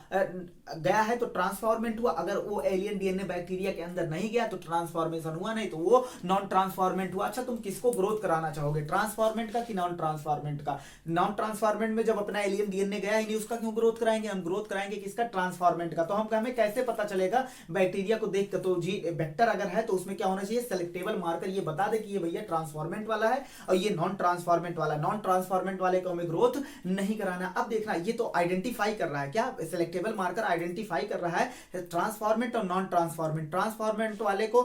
गया है तो ट्रांसफॉर्मेंट हुआ। अगर वो एलियन डीएनए बैक्टीरिया के अंदर नहीं गया तो ट्रांसफॉर्मेशन हुआ, नहीं तो वो नॉन ट्रांसफॉर्मेंट हुआ। अच्छा तुम किसको ग्रोथ कराना चाहोगे, ट्रांसफॉर्मेंट का कि नॉन ट्रांसफॉर्मेंट का? नॉन ट्रांसफॉर्मेंट में जब अपना एलियन डीएनए गया ही नहीं उसका क्यों ग्रोथ कराएंगे, हम ग्रोथ कराएंगे किसका, ट्रांसफॉर्मेंट का। तो हम हमें कैसे पता चलेगा बैक्टीरिया को देख कर, तो जी वेक्टर अगर है तो उसमें क्या होना चाहिए, सेलेक्टेबल मार्कर ये बता दे कि ये भैया ट्रांसफॉर्मेंट वाला है और ये नॉन ट्रांसफॉर्मेंट वाला। नॉन ट्रांसफॉर्मेंट वाले को हमें ग्रोथ नहीं कराना। अब देखना ये तो आइडेंटिफाई कर रहा है, क्या सेलेक्टेबल मार्कर आइडेंटिफाई कर रहा है ट्रांसफॉर्मेंट और नॉन ट्रांसफॉर्मेंट। ट्रांसफॉर्मेंट वाले को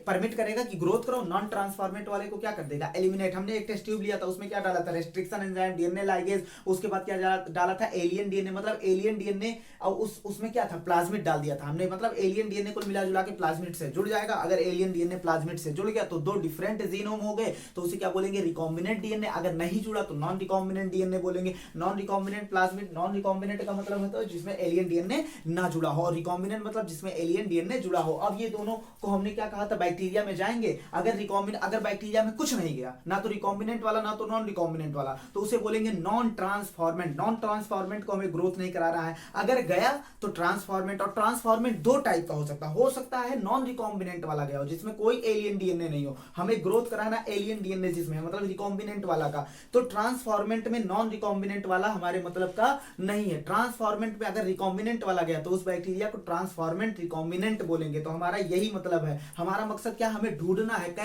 परमिट करेगा कि ग्रोथ करो, नॉन ट्रांसफॉर्मेंट वाले को क्या कर देगा, एलिमिनेट। हमने एक टेस्ट ट्यूब लिया था उसमें क्या डाला था, रेस्ट्रिक्शन एंजाइम, डीएनए लाइगेज, उसके बाद क्या डाला था, एलियन डीएनए, मतलब एलियन डीएनए, और उसमें क्या था, प्लाज्मिड डाल दिया था हमने, मतलब एलियन डीएनए को मिला जुला के प्लाज्मिड से जुड़ जाएगा। अगर एलियन डीएनए प्लाज्मिड से जुड़ गया तो दो डिफरेंट जीनोम हो गए तो उसे क्या बोलेंगे, रिकॉम्बिनेंट डीएनए। अगर नहीं जुड़ा तो नॉन रिकॉम्बिनेंट डीएनए बोलेंगे। Non recombinant plasmid, non recombinant का मतलब होता है जिसमें एलियन डीएनए ना जुड़ा हो, और रिकॉम्बिनेंट मतलब जिसमें एलियन डीएनए जुड़ा हो। अब ये दोनों को हमने क्या कहा था, बैक्टीरिया में जाएंगे, अगर बैक्टीरिया में कुछ नहीं गया, ना तो रिकॉम्बिनेंट वाला ना तो नॉन रिकॉम्बिनेंट वाला, तो उसे बोलेंगे नॉन ट्रांसफॉर्मेंट। नॉन ट्रांसफॉर्मेंट को हमें ग्रोथ नहीं करा रहा है। अगर गया तो ट्रांसफॉर्मेंट, और ट्रांसफॉर्मेंट दो टाइप का हो सकता है नॉन रिकॉम्बिनेंट वाला गया हो जिसमें कोई एलियन डीएनए नहीं हो, हमें ग्रोथ कराना एलियन डीएनए जिसमें मतलब रिकॉम्बिनेंट वाला का। तो ट्रांसफॉर्मेंट में नॉन रिकॉम्बिनेंट वाला हमारे मतलब का नहीं है। ट्रांसफॉर्मेंट में अगर रिकॉम्बिनेंट वाला गया तो उस बैक्टीरिया को ट्रांसफॉर्मेंट रिकॉम्बिनेंट बोलेंगे। तो हमारा यही मतलब है, हमारा मकसद क्या, हमें ढूंढना है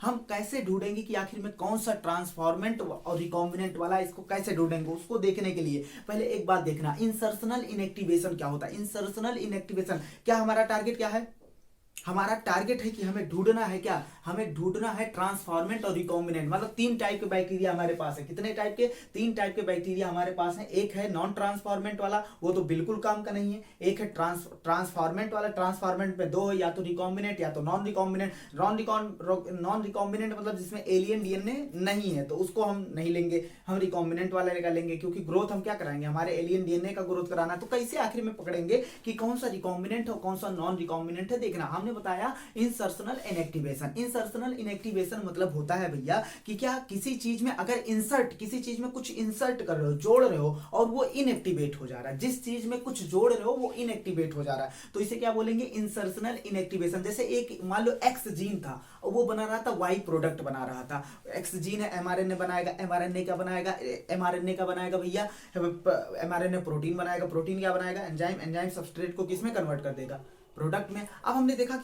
हम कैसे ढूंढेंगे कि आखिर में कौन सा ट्रांसफॉर्मेंट और रिकॉम्बिनेंट वाला, इसको कैसे ढूंढेंगे उसको देखने के लिए पहले एक बात देखना, इंसर्शनल इनएक्टिवेशन क्या होता है। इंसर्शनल इनएक्टिवेशन क्या, हमारा टारगेट क्या है, हमारा टारगेट है कि हमें ढूंढना है क्या, हमें ढूंढना है ट्रांसफॉर्मेंट और रिकॉम्बिनेंट। मतलब तीन टाइप के बैक्टीरिया हमारे पास है। कितने टाइप के, तीन टाइप के बैक्टीरिया हमारे पास है। एक है नॉन ट्रांसफॉर्मेंट वाला, वो तो बिल्कुल काम का नहीं है। एक है ट्रांसफॉर्मेंट वाला, ट्रांसफॉर्मेंट में दो है, या तो रिकॉम्बिनेंट या तो नॉन रिकॉम्बिनेंट। नॉन रिकॉम्बिनेंट मतलब जिसमें एलियन डीएनए नहीं है तो उसको हम नहीं लेंगे, हम रिकॉम्बिनेंट वाले का लेंगे, क्योंकि ग्रोथ हम क्या कराएंगे, हमारे एलियन डीएनए का ग्रोथ कराना। तो कैसे आखिर में पकड़ेंगे कि कौन सा रिकॉम्बिनेंट और कौन सा नॉन रिकॉम्बिनेंट है, देखना। हमने बताया इंसर्शनल इनएक्टिवेशन। इंसर्शनल इनएक्टिवेशन मतलब होता है भैया कि क्या, किसी चीज में अगर किसी चीज में कुछ इंसर्ट कर रहे हो, जोड़ रहे हो और वो इनएक्टिवेट हो जा रहा है। जिस चीज में कुछ जोड़ रहे हो वो इनएक्टिवेट हो जा रहा है तो इसे क्या बोलेंगे, इंसर्शनल इनएक्टिवेशन। जैसे एक मान लो एक्स जीन था और वो बना रहा था वाई प्रोडक्ट बना रहा था। एक्स जीन है, एमआरएनए बनाएगा, एमआरएनए का बनाएगा, एमआरएनए का बनाएगा भैया, एमआरएनए प्रोटीन बनाएगा, प्रोटीन क्या बनाएगा, एंजाइम, एंजाइम सबस्ट्रेट को किसमें कन्वर्ट कर देगा, प्रोडक्ट में। अब हमने देखा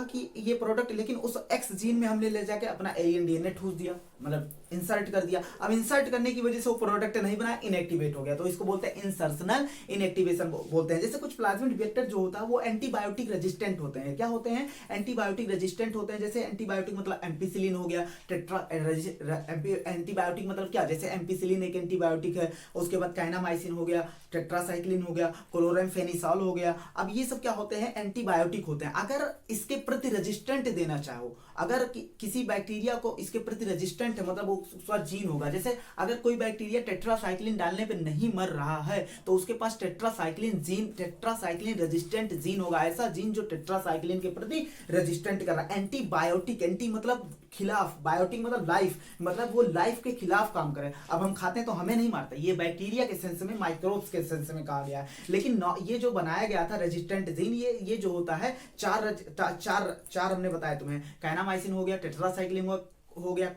कि ये प्रोडक्ट, लेकिन उस एक्स जीन में हमने ले जाके अपना एलियन डीएनए ठूस दिया, मतलब इंसर्ट कर दिया। अब इंसर्ट करने की वजह से वो प्रोडक्ट नहीं बनाया, इनएक्टिवेट हो गया, तो इसको बोलते हैं इंसर्शनल इनएक्टिवेशन बोलते हैं। जैसे कुछ प्लाज्मिड वेक्टर जो होता है वो एंटीबायोटिक रेजिस्टेंट होते हैं। क्या होते हैं, एंटीबायोटिक रेजिस्टेंट होते हैं। जैसे एंटीबायोटिक मतलब एम्पिसिलिन हो गया, एंटीबायोटिक मतलब क्या, जैसे एम्पिसिलिन एक एंटीबायोटिक है, उसके बाद काइनामाइसिन हो गया, टेट्रासाइक्लिन हो गया, क्लोरामफेनिसॉल हो गया। अब ये सब क्या होते हैं, एंटीबायोटिक होते हैं। अगर इसके प्रति रेजिस्टेंट देना चाहो, अगर किसी बैक्टीरिया को इसके प्रति रेजिस्टेंट है, मतलब वो उसका जीन होगा। जैसे अगर कोई बैक्टीरिया टेट्रासाइक्लिन डालने पे नहीं मर रहा है तो उसके पास टेट्रासाइक्लिन रेजिस्टेंट जीन होगा। ऐसा जीन जो टेट्रासाइक्लिन के प्रति रेजिस्टेंट कर रहा है। एंटीबायोटिक, एंटी मतलब खिलाफ, बायोटिक मतलब लाइफ, मतलब वो लाइफ के खिलाफ काम करे। अब हम खाते हैं तो हमें नहीं मारता, ये बैक्टीरिया के सेंस में, माइक्रोब्स के सेंस में कहा गया है। लेकिन ये जो बनाया गया था रेजिस्टेंट जीन, ये जो होता है चार हमने बताया तुम्हें, काइनामाइसिन हो गया, टेट्रासाइक्लिन हो गया,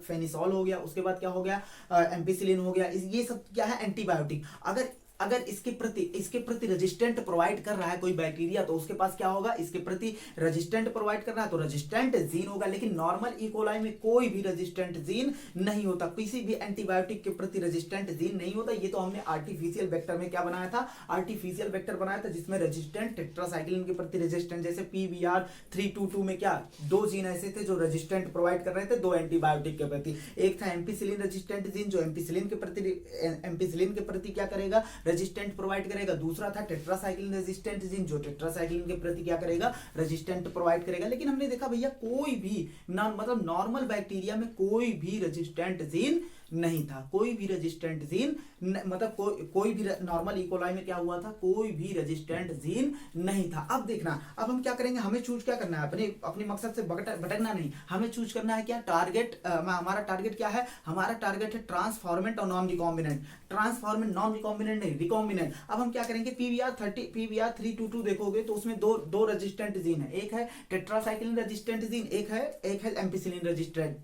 फेनिसॉल हो गया, उसके बाद क्या हो गया, एम्पिसिलिन हो गया। ये सब क्या है, एंटीबायोटिक। अगर इसके प्रति रेजिस्टेंट प्रोवाइड कर रहा है कोई बैक्टीरिया, तो उसके पास क्या होगा, इसके प्रति रेजिस्टेंट प्रोवाइड कर रहा है तो रेजिस्टेंट जीन होगा। लेकिन नॉर्मल इकोलाई में कोई भी रेजिस्टेंट जीन नहीं होता, किसी भी एंटीबायोटिक के प्रति रेजिस्टेंट जीन नहीं होता। ये तो हमने आर्टिफिशियल वेक्टर में क्या बनाया था, आर्टिफिशियल वेक्टर बनाया था जिसमें रेजिस्टेंट टेट्रासाइक्लिन के प्रति रेजिस्टेंट, जैसे PBR322 में क्या दो जीन ऐसे थे जो रेजिस्टेंट प्रोवाइड कर रहे थे दो एंटीबायोटिक के प्रति। एक था एम्पिसिलिन रेजिस्टेंट जीन जो एम्पिसिलिन के प्रति क्या करेगा, रेजिस्टेंट प्रोवाइड करेगा। दूसरा था टेट्रासाइक्लिन रेजिस्टेंट जीन जो टेट्रासाइक्लिन के प्रति क्या करेगा, रेजिस्टेंट प्रोवाइड करेगा। लेकिन हमने देखा भैया कोई भी मतलब नॉर्मल बैक्टीरिया में कोई भी रेजिस्टेंट जीन नहीं था, कोई भी रेजिस्टेंट जीन मतलब कोई भी नॉर्मल इकोलाई में क्या हुआ था, कोई भी रेजिस्टेंट जीन नहीं था। अब देखना, अब हम क्या करेंगे, हमें चूज क्या करना है, अपने मकसद से भटकना नहीं, हमें चूज करना है क्या टारगेट। हमारा टारगेट क्या है, हमारा टारगेट है ट्रांसफॉर्मेंट और non recombinant. Transformant non recombinant नहीं, रिकॉम्बिनेंट। अब हम क्या करेंगे, PBR322 देखोगे तो उसमें दो रेजिस्टेंट जीन है, एक है टेट्रासाइक्लिन रेजिस्टेंट जीन, एक है एम्पिसिलिन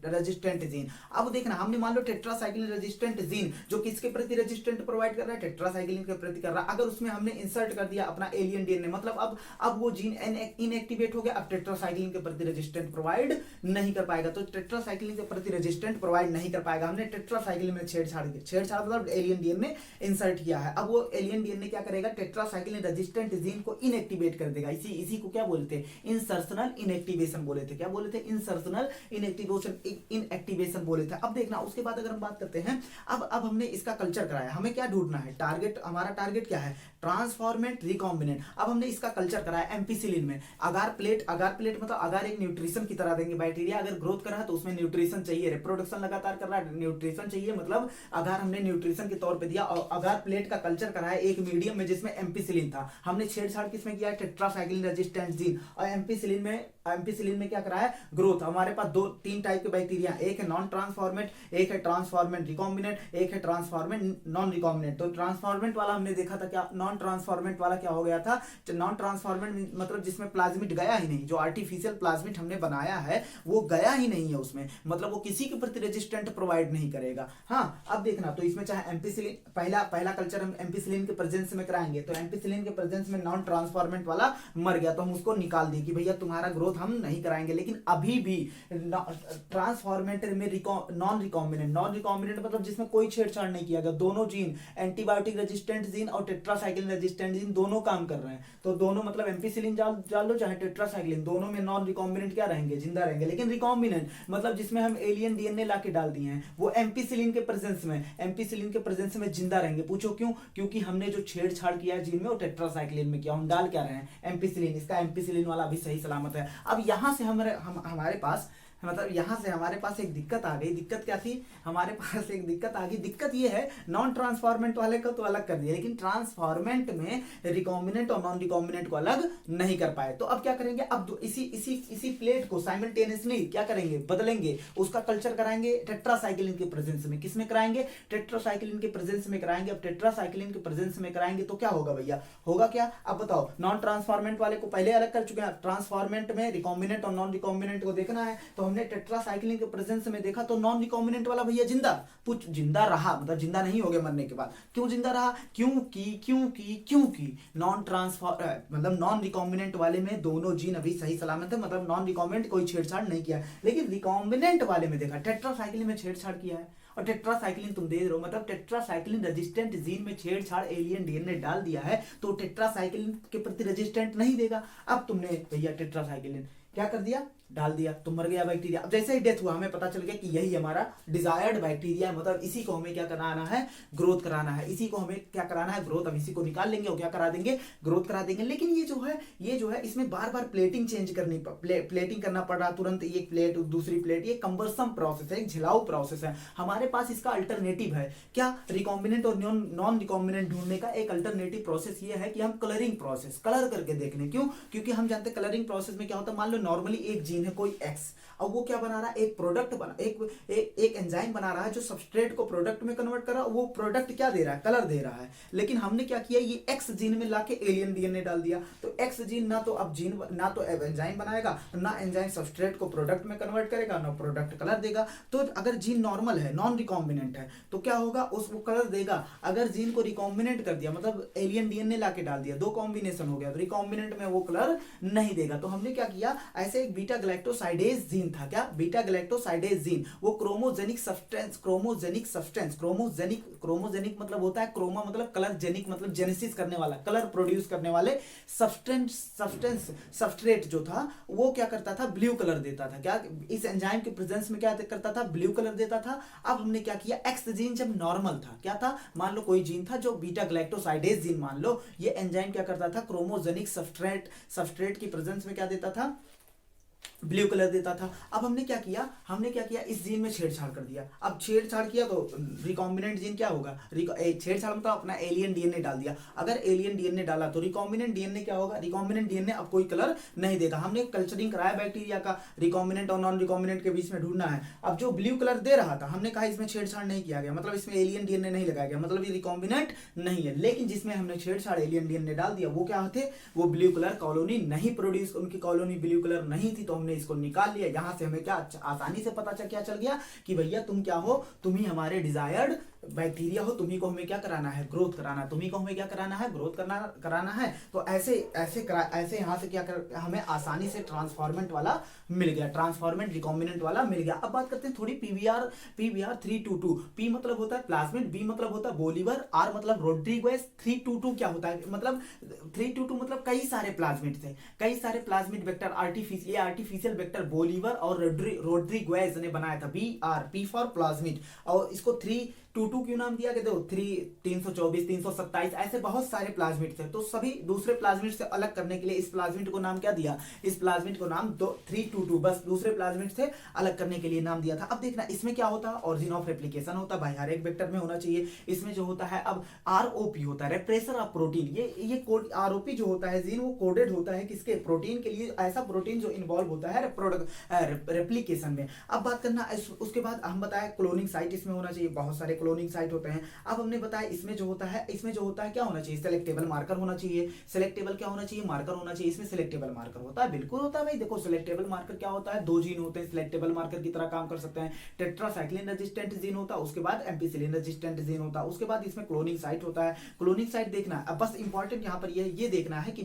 रेजिस्टेंट जीन। अब देखना, हमने मान लो टेट्रासाइक्लिन रेजिस्टेंट जीन जो किसके प्रति रेजिस्टेंट प्रोवाइड कर रहा है, टेट्रासाइक्लिन के प्रति कर रहा है। अगर उसमें हमने इंसर्ट कर दिया अपना एलियन डीएनए, मतलब अब वो जीन इनएक्टिवेट हो गया, अब टेट्रासाइक्लिन के प्रति रेजिस्टेंट प्रोवाइड नहीं कर पाएगा। तो टेट्रासाइक्लिन के प्रति रेजिस्टेंट प्रोवाइड नहीं कर पाएगा। हमने टेट्रासाइक्लिन में छेड़छाड़ मतलब एलियन डीएनए इंसर्ट किया है। अब वो एलियन डीएनए क्या करेगा, टेट्रासाइक्लिन रेजिस्टेंट जीन को इनएक्टिवेट कर देगा। इसी को क्या बोलते हैं, इंसर्शनल इनएक्टिवेशन बोले थे। क्या बोले थे, इंसर्शनल इनएक्टिवेशन बोले थे। अब देखना, उसके बाद अगर हम बात करते हैं, अब हमने इसका कल्चर कराया, हमें क्या ढूंढना है, टारगेट, हमारा टारगेट क्या है, ट्रांसफॉर्मेंट रिकॉम्बिनेंट। अब हमने इसका कल्चर कराया एम्पिसिलिन में। अगार प्लेट मतलब अगार एक न्यूट्रिशन की तरह देंगे। बैक्टीरिया अगर ग्रोथ कर रहा है तो उसमें न्यूट्रिशन चाहिए, रिप्रोडक्शन लगातार कर रहा है, न्यूट्रिशन चाहिए, मतलब अगार हमने न्यूट्रिशन के तौर पे दिया। और अगार प्लेट का कल्चर कराया एक मीडियम में जिसमें एम्पिसिलिन था। हमने छेड़छाड़ किसमें किया, टेट्रासाइक्लिन रेजिस्टेंट जीन। और एम्पिसिलिन में क्या कराया, ग्रोथ। हमारे पास तीन टाइप के बैक्टीरिया, एक है नॉन ट्रांसफॉर्मेंट, एक है ट्रांसफॉर्मेंट रिकॉम्बिनेंट, एक है ट्रांसफॉर्मेंट नॉन रिकॉम्बिनेंट। तो ट्रांसफॉर्मेंट वाला हमने देखा था क्या, नॉन ट्रांसफॉर्मेंट वाला क्या हो गया था, नॉन ट्रांसफॉर्मेंट मतलब जिसमें प्लाज्मिड गया ही नहीं, जो आर्टिफिशियल प्लाज्मिड हमने बनाया है वो गया ही नहीं है उसमें, मतलब वो किसी के प्रति रेजिस्टेंट प्रोवाइड नहीं करेगा। हाँ, अब देखना, तो इसमें चाहे एम्पिसिलिन, पहला कल्चर हम एम्पिसिलिन के प्रेजेंस में कराएंगे, तो एम्पिसिलिन के प्रेजेंस में नॉन ट्रांसफॉर्मेंट वाला मर गया तो हम उसको निकाल दें कि भैया तुम्हारा ग्रोथ हम नहीं कराएंगे। लेकिन अभी भी ट्रांसफॉर्मेंट में नॉन रिकॉम्बिनेंट मतलब जिसमें कोई छेड़छाड़ नहीं किया गया, दोनों जीन एंटीबायोटिक रेजिस्टेंट जीन और टेट्रासाइक्लिन रेजिस्टेंट जीन दोनों काम कर रहे हैं। तो दोनों मतलब एम्पिसिलिन डाल लो चाहे टेट्रासाइक्लिन, दोनों में नॉन रिकॉम्बिनेंट क्या रहेंगे, जिंदा रहेंगे। लेकिन रिकॉम्बिनेंट मतलब जिसमें हम एलियन डीएनए लाके डाल दिए हैं वो एम्पिसिलिन के प्रेजेंस में जिंदा रहेंगे। पूछो क्यों, क्योंकि हमने जो छेड़छाड़ किया है जीन में वो टेट्रासाइक्लिन में किया, हम डाल क्या रहे हैं, एम्पिसिलिन। इसका एम्पिसिलिन वाला भी सही सलामत है। अब यहां से हमारे पास मतलब यहां से हमारे पास एक दिक्कत आ गई। दिक्कत क्या थी, हमारे पास एक दिक्कत आ गई। दिक्कत ये है, नॉन ट्रांसफॉर्मेंट वाले को तो अलग कर दिया, लेकिन ट्रांसफॉर्मेंट में रिकॉम्बिनेंट और नॉन रिकॉम्बिनेंट को अलग नहीं कर पाए। तो अब क्या करेंगे, अब इसी प्लेट को साइमल्टेनियसली क्या करेंगे, बदलेंगे, उसका कल्चर कराएंगे टेट्रासाइक्लिन के प्रेजेंस में। किसमें कराएंगे, टेट्रासाइक्लिन के प्रेजेंस में कराएंगे। अब टेट्रासाइक्लिन के प्रेजेंस में कराएंगे तो क्या होगा भैया, होगा क्या, अब बताओ। नॉन ट्रांसफॉर्मेंट वाले को पहले अलग कर चुके हैं, ट्रांसफॉर्मेंट में रिकॉम्बिनेंट और नॉन रिकॉम्बिनेंट को देखना है। तो हमने टेट्रासाइक्लिन के प्रेजेंस में देखा तो नॉन रिकॉम्बिनेंट वाला भैया जिंदा रहा, मतलब जिंदा नहीं हो गया मरने के बाद। क्यों जिंदा रहा, क्योंकि नॉन रिकॉम्बिनेंट वाले में दोनों जीन अभी सही सलामत है, मतलब नॉन रिकॉम्बिनेंट कोई छेड़छाड़ नहीं किया। लेकिन रिकॉम्बिनेंट वाले में देखा टेट्रासाइक्लिन में छेड़छाड़ किया है, और टेट्रासाइक्लिन तुम दे रहे हो, मतलब टेट्रासाइक्लिन रेजिस्टेंट जीन में छेड़छाड़ एलियन डीएनए डाल दिया है तो टेट्रासाइक्लिन के प्रति रेजिस्टेंट नहीं देगा। अब तुमने भैया टेट्रासाइक्लिन क्या कर दिया, डाल दिया तो मर गया बैक्टीरिया। अब जैसे ही डेथ हुआ हमें पता चल गया कि यही हमारा डिजायर्ड बैक्टीरिया है, मतलब इसी को हमें क्या कराना है, ग्रोथ कराना है। इसी को हमें क्या कराना है, ग्रोथ। अब इसी को निकाल लेंगे और क्या करा देंगे, ग्रोथ करा देंगे। लेकिन ये जो है इसमें बार बार प्लेटिंग चेंज करनी प्लेटिंग करना पड़ रहा, तुरंत एक प्लेट दूसरी प्लेट, ये कंबरसम प्रोसेस है, एक झिलाऊ प्रोसेस है। हमारे पास इसका अल्टरनेटिव है क्या, रिकॉम्बिनेंट और नॉन रिकॉम्बिनेंट ढूंढने का एक अल्टरनेटिव प्रोसेस ये है कि हम कलरिंग प्रोसेस, कलर करके देखने। क्यों, क्योंकि हम जानते हैं कलरिंग प्रोसेस में क्या होता है, मान लो नॉर्मली एक जीन है कोई एक्स, अब वो क्या बना रहा है, एक प्रोडक्ट बना, एक एंजाइम बना रहा है जो सबस्ट्रेट को प्रोडक्ट में कन्वर्ट कर रहा है। वो प्रोडक्ट क्या दे रहा है, कलर दे रहा है। लेकिन हमने क्या किया, ये एक्स जीन में लाके एलियन डीएनए डाल दिया। तो एक्स जीन ना तो अब जीन ना तो एंजाइम बनाएगा, ना एंजाइम सबस्ट्रेट को प्रोडक्ट में कन्वर्ट करेगा, ना प्रोडक्ट कलर देगा। तो अगर जीन नॉर्मल है, नॉन रिकॉम्बिनेंट है, तो क्या होगा, उसको कलर देगा। अगर जीन को रिकॉम्बिनेंट कर दिया, मतलब एलियन डीएनए लाके डाल दिया, दो कॉम्बिनेशन हो गया, तो रिकॉम्बिनेंट में वो कलर नहीं देगा। तो हमने क्या किया, ऐसे एक बीटा गैलेक्टोसाइडेज जीन था, क्या, बीटा गैलेक्टोसाइडेज जीन, वो क्रोमोजेनिक सब्सटेंस, क्रोमोजेनिक मतलब होता है क्रोमा मतलब कलर, जेनिक मतलब जेनेसिस करने वाला, कलर प्रोड्यूस करने वाले सबस्ट्रेट जो था वो क्या करता था, ब्लू कलर देता था। क्या, इस एंजाइम के प्रेजेंस में क्या करता था, ब्लू कलर देता था। अब हमने क्या किया, एक्स जीन जब नॉर्मल था, क्या था, मान लो कोई जीन था जो बीटा गैलेक्टोसाइडेज जीन मान लो, ये एंजाइम क्या करता था, क्रोमोजेनिक सबस्ट्रेट की प्रेजेंस में क्या देता था, ब्लू कलर देता था। अब हमने क्या किया, इस जीन में छेड़छाड़ कर दिया। अब छेड़छाड़ किया तो रिकॉम्बिनेंट जीन क्या होगा, छेड़छाड़ मतलब अपना एलियन डीएनए डाल दिया। अगर एलियन डीएनए डाला तो रिकॉम्बिनेंट डीएनए क्या होगा, रिकॉम्बिनेंट डीएनए अब कोई कलर नहीं देगा। हमने कल्चरिंग कराया बैक्टीरिया का, रिकॉम्बिनेंट और नॉन रिकॉम्बिनेंट के बीच में ढूंढना है। अब जो ब्लू कलर दे रहा था, हमने कहा इसमें छेड़छाड़ नहीं किया गया, मतलब इसमें एलियन डीएनए नहीं लगाया गया, मतलब ये रिकॉम्बिनेंट नहीं है। लेकिन जिसमें हमने छेड़छाड़ एलियन डीएनए डाल दिया, वो क्या थे, वो ब्लू कलर कॉलोनी नहीं प्रोड्यूस, उनकी कॉलोनी ब्लू कलर नहीं थी, तो हमने इसको निकाल लिया। यहां से हमें क्या आसानी से पता क्या चल गया कि भैया तुम क्या हो, तुम ही हमारे डिजायर्ड बैक्टीरिया हो, तुम्ही को हमें क्या कराना है, ग्रोथ कराना है, तुम्ही को हमें क्या कराना है, ग्रोथ कराना है। तो ऐसे यहां से क्या हमें आसानी से ट्रांसफॉर्मेंट वाला मिल गया, ट्रांसफॉर्मेंट रिकॉम्बिनेंट वाला मिल गया। अब बात करते हैं थोड़ी पीवीआर 322। पी मतलब होता है प्लाज्मिड, बी मतलब होता है बोलीवर, आर मतलब रोड्रिगेज। 322 क्या होता है, मतलब 322 मतलब कई सारे प्लाज्मिड थे, कई सारे plasmid vector, artificial vector Bolivar और रोड्रिगेज ने बनाया था। पी फॉर प्लाज्मिड, और इसको 322 क्यों नाम दिया गया, देखो 324 327 ऐसे बहुत सारे प्लाज्मिड थे। तो सभी दूसरे प्लाज्मिड से अलग करने के लिए इस प्लाज्मिड को नाम क्या दिया, इस प्लाज्मिड को नाम 322, बस दूसरे प्लाज्मिड से अलग करने के लिए नाम दिया था। अब देखना इसमें क्या होता है, ऑरिजिन ऑफ रेप्लिकेशन होता है भाई, हर एक वेक्टर में होना चाहिए। इसमें जो होता है अब आरओपी होता है, रेप्रेसर ऑफ प्रोटीन। ये कोड आरओपी जो होता है जीन, वो कोडेड होता है किसके, प्रोटीन के लिए, ऐसा प्रोटीन जो इन्वॉल्व होता है रेप्लिकेशन में। अब बात करना उसके बाद हम बताया क्लोनिंग साइट इसमें होना चाहिए, बहुत सारे क्लोनिंग साइट होते हैं। अब हमने बताया इसमें जो होता है क्या होना चाहिए, सेलेक्टेबल मार्कर होना चाहिए। सेलेक्टेबल क्या होना चाहिए, मार्कर होना चाहिए। इसमें सेलेक्टेबल मार्कर होता है, बिल्कुल होता है भाई। देखो सेलेक्टेबल मार्कर क्या होता है, दो जीन होते हैं सेलेक्टेबल मार्कर की तरह काम कर सकते हैं। टेट्रासाइक्लिन रेजिस्टेंट जीन होता है, उसके बाद एम्पिसिलिन रेजिस्टेंट जीन होता है, उसके बाद इसमें क्लोनिंग साइट होता है। क्लोनिंग साइट देखना है, अब बस इंपॉर्टेंट यहाँ पर ये देखना है कि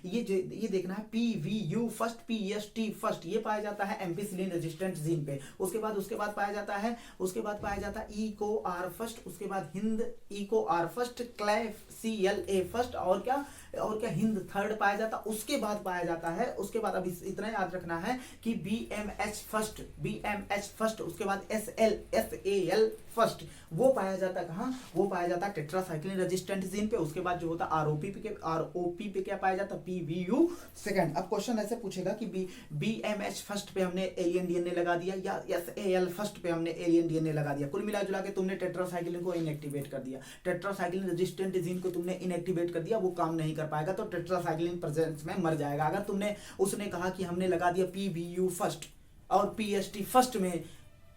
ये देखना है PVU फर्स्ट, PST फर्स्ट, ये पाया जाता है एम्पिसिलिन रेजिस्टेंट जीन पे। उसके बाद पाया जाता है ECOR फर्स्ट, उसके बाद Hind ECOR first, क्लैफ CLA first, और क्या हिंद थर्ड पाया जाता। उसके बाद पाया जाता है, उसके बाद अब इतना याद रखना है कि BMH फर्स्ट, उसके बाद SAL फर्स्ट, वो पाया जाता है कहाँ, वो पाया जाता है टेट्रासाइक्लिन रेजिस्टेंट जीन पे। उसके बाद जो होता है ROP पे क्या पाया जाता है, PVU सेकंड। अब क्वेश्चन ऐसे पूछेगा कि BMH फर्स्ट पे हमने एलियन डीएनए लगा दिया, या SAL फर्स्ट पे हमने एलियन डीएनए लगा दिया। कुल मिला जुला के तुमने टेट्रासाइक्लिन को इनएक्टिवेट कर दिया, टेट्रासाइक्लिन रेजिस्टेंट जीन को तुमने इनएक्टिवेट कर दिया, वो काम नहीं कर पाएगा, तो टेट्रासाइक्लिन प्रेजेंस में मर जाएगा। अगर उसने कहा कि हमने लगा दिया PVU फर्स्ट और PST फर्स्ट में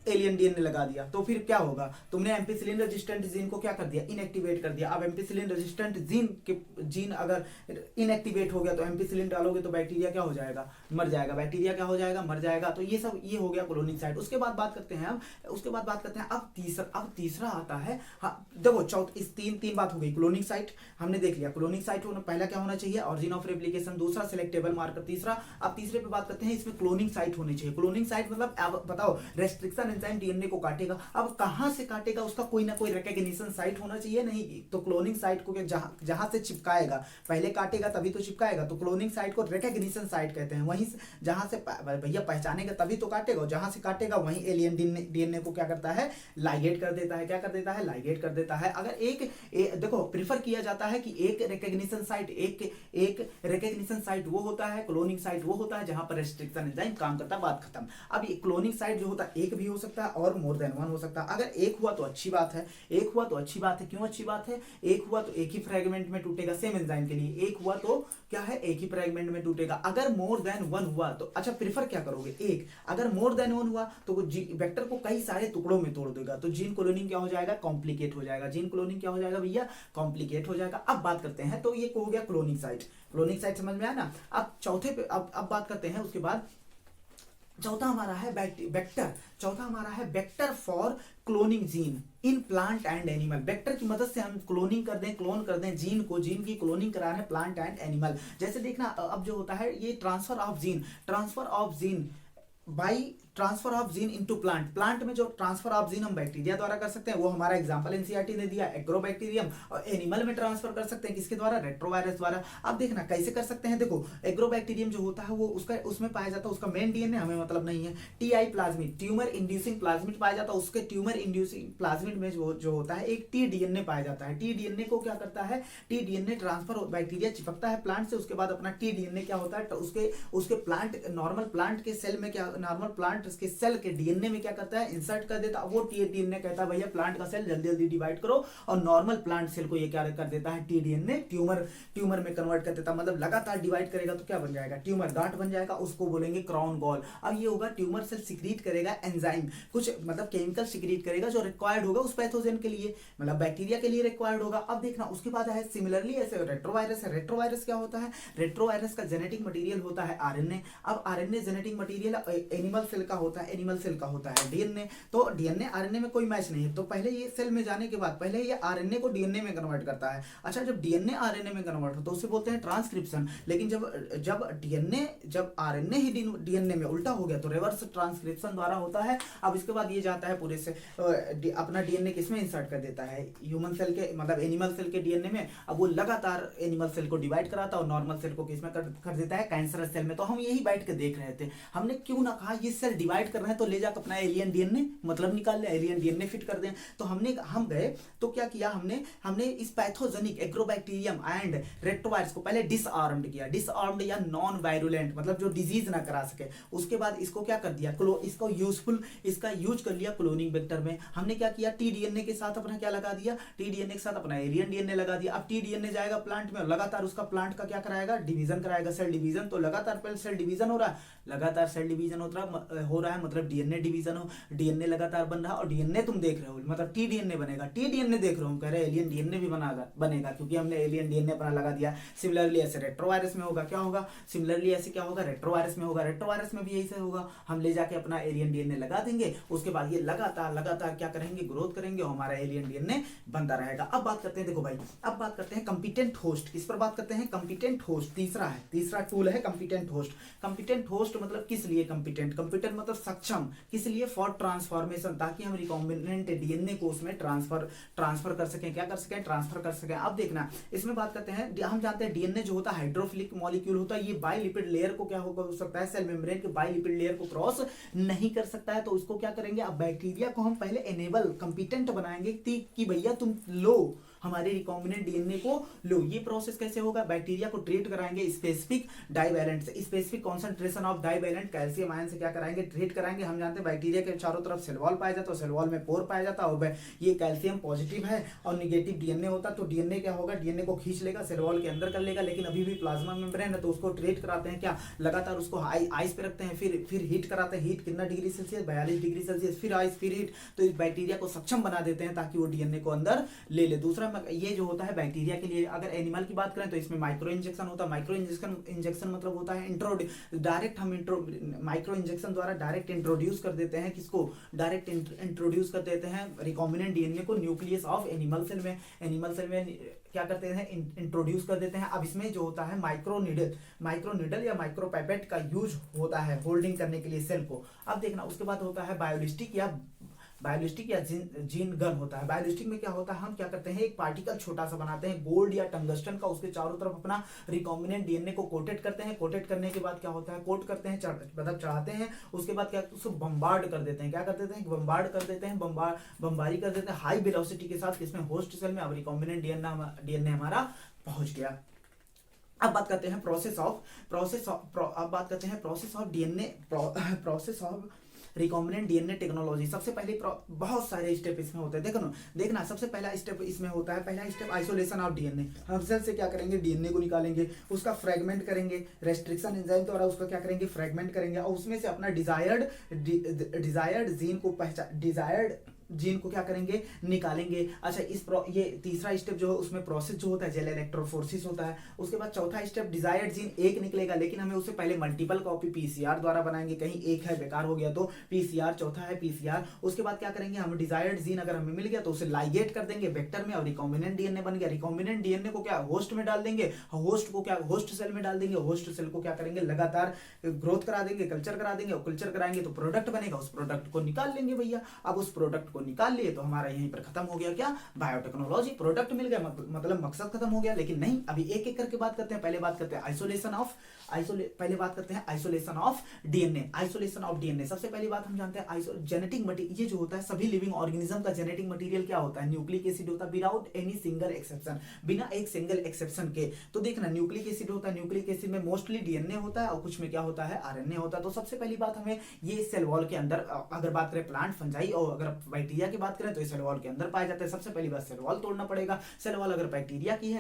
एलियन डीएनए लगा दिया, तो फिर क्या होगा, तुमने एम्पिसिलिन रेजिस्टेंट जीन को क्या कर दिया, इनएक्टिवेट कर दिया। अब एम्पिसिलिन रेजिस्टेंट जीन अगर इनएक्टिवेट हो गया तो एम्पिसिलिन डालोगे तो बैक्टीरिया क्या हो जाएगा, मर जाएगा, बैक्टीरिया क्या हो जाएगा, मर जाएगा। तो ये सब ये हो गया क्लोनिंग साइट। उसके बाद बात करते हैं अब तीसरा आता है। हाँ देखो तीन बात हो गई। क्लोनिंग साइट हमने देख लिया, क्लोनिंग साइट होना पहला क्या होना चाहिए, ऑरिजिन ऑफ रेप्लिकेशन, दूसरा सिलेक्टेबल मार्कर, तीसरा। अब तीसरे पे बात करते हैं, इसमें क्लोनिंग साइट होनी चाहिए। क्लोनिंग साइट मतलब अब बताओ, रेस्ट्रिक्शन एंजाइम डीएनए को काटेगा, अब कहां से काटेगा, उसका कोई ना कोई रिकॉग्निशन साइट होना चाहिए। नहीं तो क्लोनिंग साइट को जहां से चिपकाएगा, पहले काटेगा तभी तो चिपकाएगा, तो क्लोनिंग साइट को रिकॉग्निशन साइट कहते हैं। वहीं जहां से भैया पहचानेगा तभी तो काटेगा, जहां से काटेगा वहीं एलियन डीएनए को क्या करता है, लाइगेट कर देता है। क्या कर देता है, लाइगेट कर देता है। अगर देखो प्रिफर किया जाता है कि एक रिकॉग्निशन साइट वो होता है, क्लोनिंग साइट वो होता है जहां पर रेस्ट्रिक्शन एंजाइम काम करता है, बात खत्म। अब ये क्लोनिंग साइट जो होता है एक भी हो सकता है और मोर देन वन हो सकता है। अगर एक हुआ तो अच्छी बात है, एक हुआ तो अच्छी बात है। क्यों अच्छी बात है? एक हुआ तो एक ही फ्रेगमेंट में टूटेगा, सेम एंजाइम के लिए एक हुआ तो क्या है, एक ही फ्रेगमेंट में टूटेगा। अगर मोर देन वन हुआ तो अच्छा प्रीफर क्या करोगे? एक। अगर मोर देन वन हुआ तो वेक्टर को कई सारे टुकड़ों में तोड़ देगा, तो जीन क्लोनिंग क्या हो जाएगा? कॉम्प्लिकेट हो जाएगा। जीन क्लोनिंग क्या हो जाएगा भैया? कॉम्प्लिकेट हो जाएगा। अब बात करते हैं, तो ये हो गया क्लोनिंग साइट। क्लोनिंग साइट समझ में आया ना? अब चौथे पे अब बात करते हैं उसके बाद। चौथा हमारा है वेक्टर। चौथा हमारा है vector for cloning gene in plant and animal. Vector की मदद से हम क्लोनिंग कर दें, क्लोन कर दें जीन को, जीन की क्लोनिंग करा रहे हैं प्लांट एंड एनिमल। जैसे देखना अब जो होता है ये transfer of gene by transfer of gene into plant. Plant में जो ट्रांसफर ऑफ जीन हम बैक्टीरिया द्वारा कर सकते हैं, वो हमारा एग्जांपल एनसीईआरटी ने दिया एग्रोबैक्टीरियम। और एनिमल में ट्रांसफर कर सकते हैं किसके द्वारा? रेट्रोवायरस द्वारा। अब देखना कैसे कर सकते हैं। देखो एग्रोबैक्टीरियम जो होता है वो उसमें पाया जाता है, उसका मेन डीएनए हमें मतलब नहीं है। TI plasmid, tumour inducing plasmid पाया जाता है। उसके ट्यूमर इंड्यूसिंग प्लाज्मिड में जो होता है एक टी डीएनए पाया जाता है। टी डीएनए को क्या करता है? टी डीएनए ट्रांसफर, बैक्टीरिया चिपकता है प्लांट से, उसके बाद अपना टी डीएनए क्या होता है, उसके प्लांट, नॉर्मल प्लांट के सेल में क्या, नॉर्मल प्लांट के सेल के डीएनए में क्या करता है? इंसर्ट कर देता है। वो डीएनए कहता है भैया प्लांट का सेल जल्दी जल्दी डिवाइड करो, और नॉर्मल प्लांट सेल को ये क्या कर देता है? टी डीएनए ट्यूमर में कन्वर्ट कर देता है। मतलब लगातार डिवाइड करेगा तो क्या बन जाएगा? ट्यूमर, गांठ बन जाएगा, उसको बोलेंगे क्राउन गॉल। अब ये होगा ट्यूमर सेल सिक्रीट करेगा एंजाइम, कुछ मतलब केमिकल सिक्रीट करेगा जो रिक्वायर्ड होगा उस पैथोजन के लिए, मतलब बैक्टीरिया के लिए रिक्वायर्ड होगा। अब देखना उसके बाद है सिमिलरली ऐसे रेट्रोवायरस है। रेट्रोवायरस क्या होता है? रेट्रोवायरस का जेनेटिक मटेरियल होता है आरएनए। अब RNA genetic material animal cell का होता है, एनिमल सेल का होता है डीएनए। तो डीएनए आरएनए में कोई मैच नहीं है, तो पहले ये सेल में जाने के बाद पहले ये आरएनए को डीएनए में कन्वर्ट करता है। अच्छा जब डीएनए आरएनए में कन्वर्ट होता है तो उसे बोलते हैं ट्रांसक्रिप्शन। लेकिन जब आरएनए ही डीएनए में उल्टा हो गया तो रिवर्स ट्रांसक्रिप्शन द्वारा होता है। अब इसके बाद ये जाता है पूरे से अपना डीएनए किसमें इंसर्ट कर देता है? ह्यूमन सेल के, मतलब एनिमल सेल के डीएनए में। अब वो लगातार एनिमल सेल को डिवाइड कराता है और नॉर्मल सेल को किसमें कर देता है? कैंसरस सेल में। तो हम यही बैठ के देख रहे थे, हमने क्यों ना कहा ये सेल डिवाइड कर रहे हैं तो ले जाकर अपना एलियन डीएनए मतलब निकाल ले, एलियन डीएनए फिट कर दें। तो हम गए तो क्या किया हमने इस पैथोजेनिक एग्रोबैक्टीरियम एंड रेट्रोवायरस को पहले डिसआर्म्ड किया, डिसआर्म्ड या नॉन वायरुलेंट, मतलब जो डिजीज ना करा सके। उसके बाद इसको क्या कर दिया? इसका यूज कर लिया क्लोनिंग वेक्टर में। हमने क्या किया? टी डीएनए के साथ अपना क्या लगा दिया? टी डीएनए के साथ अपना एलियन डीएनए लगा दिया। अब टी डीएनए जाएगा प्लांट में, लगातार उसका प्लांट का क्या कराएगा? डिवीजन कराएगा, सेल डिवीजन। तो लगातार पहले सेल डिवीजन हो रहा है, लगातार सेल डिवीजन हो रहा है, मतलब डीएनए डिवीजन हो, डीएनए लगातार बन रहा है। और डीएनए तुम देख रहे हो, मतलब टी डीएनए बनेगा, टी डीएनए देख रहे हो, कह रहे एलियन डीएनए भी बनेगा क्योंकि हमने एलियन डीएनए अपना लगा दिया। सिमिलरली ऐसे रेट्रोवायरस में होगा, क्या होगा? सिमिलरली ऐसे क्या होगा? रेट्रोवायरस में होगा। रेट्रोवायरस में भी यही से होगा, हम ले जाके अपना एलियन डीएनए लगा देंगे, उसके बाद ये लगातार क्या करेंगे? ग्रोथ करेंगे और हमारा एलियन डीएनए बनता रहेगा। अब बात करते हैं, देखो भाई, अब बात करते हैं कंपिटेंट होस्ट। किस पर बात करते हैं? Competent host. तीसरा टूल है कंपिटेंट होस्ट। कंपिटेंट होस्ट मतलब किस लिए कंपिटेंट मतलब सक्षम, किस लिए? फॉर ट्रांसफॉर्मेशन, ताकि हम रिकॉम्बिनेंट डीएनए को उसमें ट्रांसफर कर सकें, क्या कर सकें? ट्रांसफर कर सकें। अब देखना इसमें बात करते हैं, हम जानते हैं डीएनए जो होता है हाइड्रोफिलिक मॉलिक्यूल होता है, ये बाइलिपिड लेयर को क्या हो सकता है? सेल मेम्ब्रेन के बाइलिपिड लेयर को क्रॉस नहीं कर सकता है। तो उसको क्या करेंगे? अब बैक्टीरिया को हम पहले एनेबल कंपिटेंट बनाएंगे कि भैया तुम लो हमारे रिकॉम्बिनेंट डीएनए को लो। ये प्रोसेस कैसे होगा? बैक्टीरिया को ट्रीट कराएंगे स्पेसिफिक डाइवैलेंट से, specific concentration of divalent calcium ion से क्या कराएंगे? ट्रीट कराएंगे। हम जानते हैं बैक्टीरिया के चारों तरफ सेल वॉल पाया जाता है, सेल वॉल में पोर पाया जाता है, और ये कैल्शियम पॉजिटिव है और निगेटिव डीएनए होता है। तो डीएनए क्या होगा? डीएनए को खींच लेगा, सेल वॉल के अंदर कर लेगा, लेकिन अभी भी प्लाज्मा मेम्ब्रेन है तो उसको ट्रीट कराते हैं क्या? लगातार उसको आइस पे रखते हैं, फिर हीट कराते हैं। हीट कितना डिग्री सेल्सियस? 42 डिग्री सेल्सियस, फिर आइस, फिर हीट। तो इस बैक्टीरिया को सक्षम बना देते हैं ताकि वो डीएनए को अंदर ले ले। दूसरा ये जो होता है बैक्टीरिया के लिए। अगर एनिमल की बात करें तो इसमें माइक्रो इंजेक्शन होता है। माइक्रो इंजेक्शन मतलब होता है डायरेक्ट हम माइक्रो इंजेक्शन द्वारा डायरेक्ट इंट्रोड्यूस कर देते हैं, किसको? डायरेक्ट इंट्रोड्यूस कर देते हैं रिकॉम्बिनेंट डीएनए को न्यूक्लियस ऑफ एनिमल सेल में क्या करते हैं? इंट्रोड्यूस कर देते हैं। अब इसमें जो होता है माइक्रो नीडल या माइक्रोपाइपेट का यूज होता है होल्डिंग करने के लिए सेल को। अब देखना उसके बाद होता है बायोलिस्टिक या जीन गन होता है। बायोलिस्टिक में क्या होता है? हम क्या करते हैं? एक पार्टिकल छोटा सा बनाते हैं गोल्ड या टंगस्टन का, उसके चारों तरफ अपना रिकॉम्बिनेंट डीएनए को कोटेट करते हैं। कोटेट करने के बाद क्या होता है? कोट करते हैं, मतलब चढ़ाते हैं। उसके बाद क्या उसको बम्बार्ड कर देते हैं। क्या कर देते हैं? बम्बार्ड कर देते हैं, बम्बारी कर देते हैं हाई वेलोसिटी के साथ, किसमें? होस्ट सेल में। अब रिकॉम्बिनेंट डीएनए हमारा पहुंच गया। अब बात करते हैं process of DNA recombinant DNA technology. सबसे पहले बहुत सारे स्टेप इसमें होते हैं, देखना सबसे पहला स्टेप इसमें होता है, पहला स्टेप आइसोलेशन ऑफ डीएनए। हम सेल से क्या करेंगे, डीएनए को निकालेंगे, उसका फ्रेगमेंट करेंगे, रेस्ट्रिक्शन एंजाइम द्वारा उसका क्या करेंगे, फ्रेगमेंट करेंगे, और उसमें से अपना डिजायर्ड जीन को डिजायर्ड जीन को क्या करेंगे, निकालेंगे। अच्छा, ये तीसरा स्टेप जो है उसमें प्रोसेस जो होता है जेल इलेक्ट्रोफोरेसिस होता है। उसके बाद चौथा स्टेप डिजायर्ड जीन एक निकलेगा, लेकिन हमें उससे पहले मल्टीपल कॉपी पीसीआर द्वारा बनाएंगे, कहीं एक है बेकार हो गया तो पीसीआर, चौथा है पीसीआर। उसके बाद क्या करेंगे, हम डिजायर्ड जीन अगर हमें मिल गया तो उसे लाइगेट कर देंगे वेक्टर में, और रिकॉम्बिनेंट डीएनए बन गया। रिकॉम्बिनेंट डीएनए को क्या होस्ट में डाल देंगे, होस्ट सेल में डाल देंगे, होस्ट सेल को क्या करेंगे, लगातार ग्रोथ करा देंगे, कल्चर करा देंगे, और कल्चर कराएंगे तो प्रोडक्ट बनेगा, उस प्रोडक्ट को निकाल लेंगे भैया। अब उस प्रोडक्ट को निकाल लिए तो हमारा यहीं पर खत्म हो गया क्या, बायोटेक्नोलॉजी। प्रोडक्ट मिल गया मतलब मकसद खत्म हो गया। लेकिन नहीं, अभी एक एक करके बात करते हैं। पहले बात करते हैं आइसोलेशन ऑफ डीएनए। सबसे पहली बात हम जानते हैं जेनेटिक मटेरियल, ये जो होता है सभी लिविंग ऑर्गेनिज्म का जेनेटिक मटेरियल क्या होता है, न्यूक्लिक एसिड होता है, विदाउट एनी सिंगल एक्सेप्शन, बिना एक सिंगल एक्सेप्शन के। तो देखना न्यूक्लिक एसिड होता है, न्यूक्लिक एसिड में मोस्टली डीएनए होता है और कुछ में क्या होता है, आरएनए होता है। तो सबसे पहली बात हमें ये सेल वॉल के अंदर, अगर बात करें प्लांट, फंजाई और अगर बैक्टीरिया की बात करें तो सेल वॉल के अंदर पाए जाते हैं। सबसे पहली बात सेल वॉल तोड़ना पड़ेगा। सेल वॉल अगर बैक्टीरिया की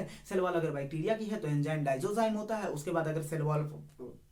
है तो एंजाइम डाइजोजाइम होता है। उसके बाद अगर सेल वॉल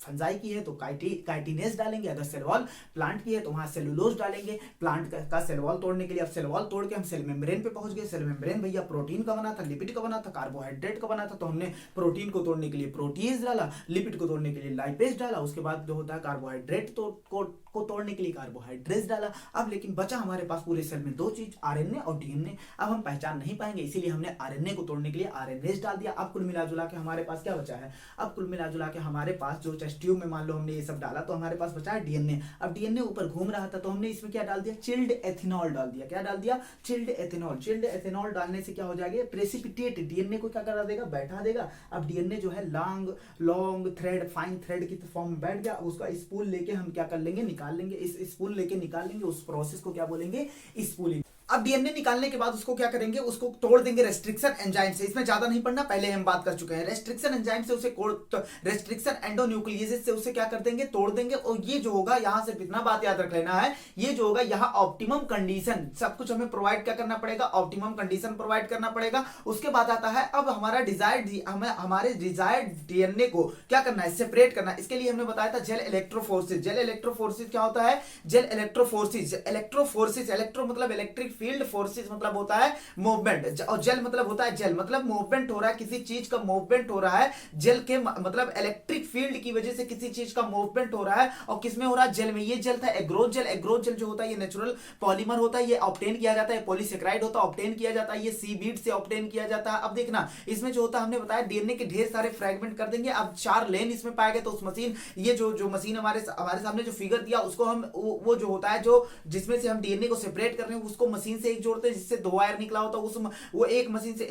फंजाई की है तो काइटिनेज डालेंगे, अगर सेल वॉल प्लांट की है तो वहां सेलुलोज डालेंगे प्लांट का सेल वॉल तोड़ने के लिए। अब सेल वॉल तोड़ के हम सेल मेम्ब्रेन पे पहुंच गए। सेल मेम्ब्रेन भैया प्रोटीन का बना था, लिपिड का बना था, कार्बोहाइड्रेट का बना था। तो हमने प्रोटीन को तोड़ने के लिए प्रोटीज डाला, लिपिड को तोड़ने के लिए लाइपेज डाला, उसके बाद जो होता है कार्बोहाइड्रेट को तोड़ने के लिए कार्बोहाइड्रेट्स डाला। अब लेकिन बचा हमारे पास पूरे सेल में दो चीज, आरएनए और डीएनए। अब हम पहचान नहीं पाएंगे, इसीलिए हमने आरएनए को तोड़ने के लिए आरएनएस डाल दिया। अब कुल मिलाजुला के हमारे पास क्या बचा है, अब कुल मिलाजुला के हमारे पास जो टेस्ट ट्यूब में मान लो हमने ये सब डाला तो हमारे पास बचा है डीएनए। अब डीएनए ऊपर घूम रहा था तो हमने इसमें क्या डाल दिया, चिल्ड एथेनॉल डाल दिया। क्या डाल दिया, चिल्ड एथेनॉल। चिल्ड एथेनॉल डालने से क्या हो जाएगा, प्रेसिपिटेट, डीएनए को क्या करा देगा, बैठा देगा। अब डीएनए जो है लॉन्ग थ्रेड, फाइन थ्रेड की फॉर्म में बैठ गया। उसका स्पूल लेके हम क्या कर लेंगे, निकाल लेंगे। इस स्पूल लेके निकाल लेंगे, उस प्रोसेस को क्या बोलेंगे, स्पूलिंग। अब डीएनए निकालने के बाद उसको क्या करेंगे, उसको तोड़ देंगे रेस्ट्रिक्शन एंजाइम से। इसमें ज्यादा नहीं पढ़ना, पहले हम बात कर चुके हैं। रेस्ट्रिक्शन एंजाइम से उसे रेस्ट्रिक्शन एंडोन्यूक्लियेसिस से उसे क्या कर देंगे, तोड़ देंगे। और ये जो होगा, यहां सिर्फ इतना बात याद रख लेना है, ये जो होगा यहाँ ऑप्टिमम कंडीशन, सब कुछ हमें प्रोवाइड क्या करना पड़ेगा, ऑप्टिमम कंडीशन प्रोवाइड करना पड़ेगा। उसके बाद आता है अब हमारा हमारे डिजायर्ड डीएनए को क्या करना है, सेपरेट करना है। इसके लिए हमने बताया था जेल इलेक्ट्रोफोरेसिस। जेल इलेक्ट्रोफोरेसिस क्या होता है, जेल इलेक्ट्रोफोरेसिस। इलेक्ट्रो मतलब इलेक्ट्रिक फील्ड, फोर्सेस मतलब होता है मूवमेंट, और जेल मतलब होता है जेल मतलब मूवमेंट हो रहा है, किसी चीज का मूवमेंट हो रहा है। जेल के मतलब इलेक्ट्रिक फील्ड की वजह से किसी चीज का मूवमेंट हो रहा है, और किसमें हो रहा है, जेल में। ये जेल था एग्रोथ जेल। एग्रोथ जेल जो होता है ये नेचुरल पॉलीमर होता है, ये ऑब्टेन किया जाता है, पॉलीसेकेराइड होता है, ऑब्टेन किया जाता है, ये सीवीड से ऑब्टेन किया जाता है। अब देखना इसमें जो होता है, हमने बताया डीएनए के ढेर सारे फ्रेगमेंट कर देंगे। अब 4 लेन इसमें पाए गए तो उस मशीन, ये जो मशीन हमारे सामने जो फिगर दिया उसको हम वो जो होता है, जो जिसमें से हम डीएनए को सेपरेट कर रहे हैं उसको मशीन से एक जोड़ते हैं, जिससे 2 वायर निकला होता है। वो एक मशीन से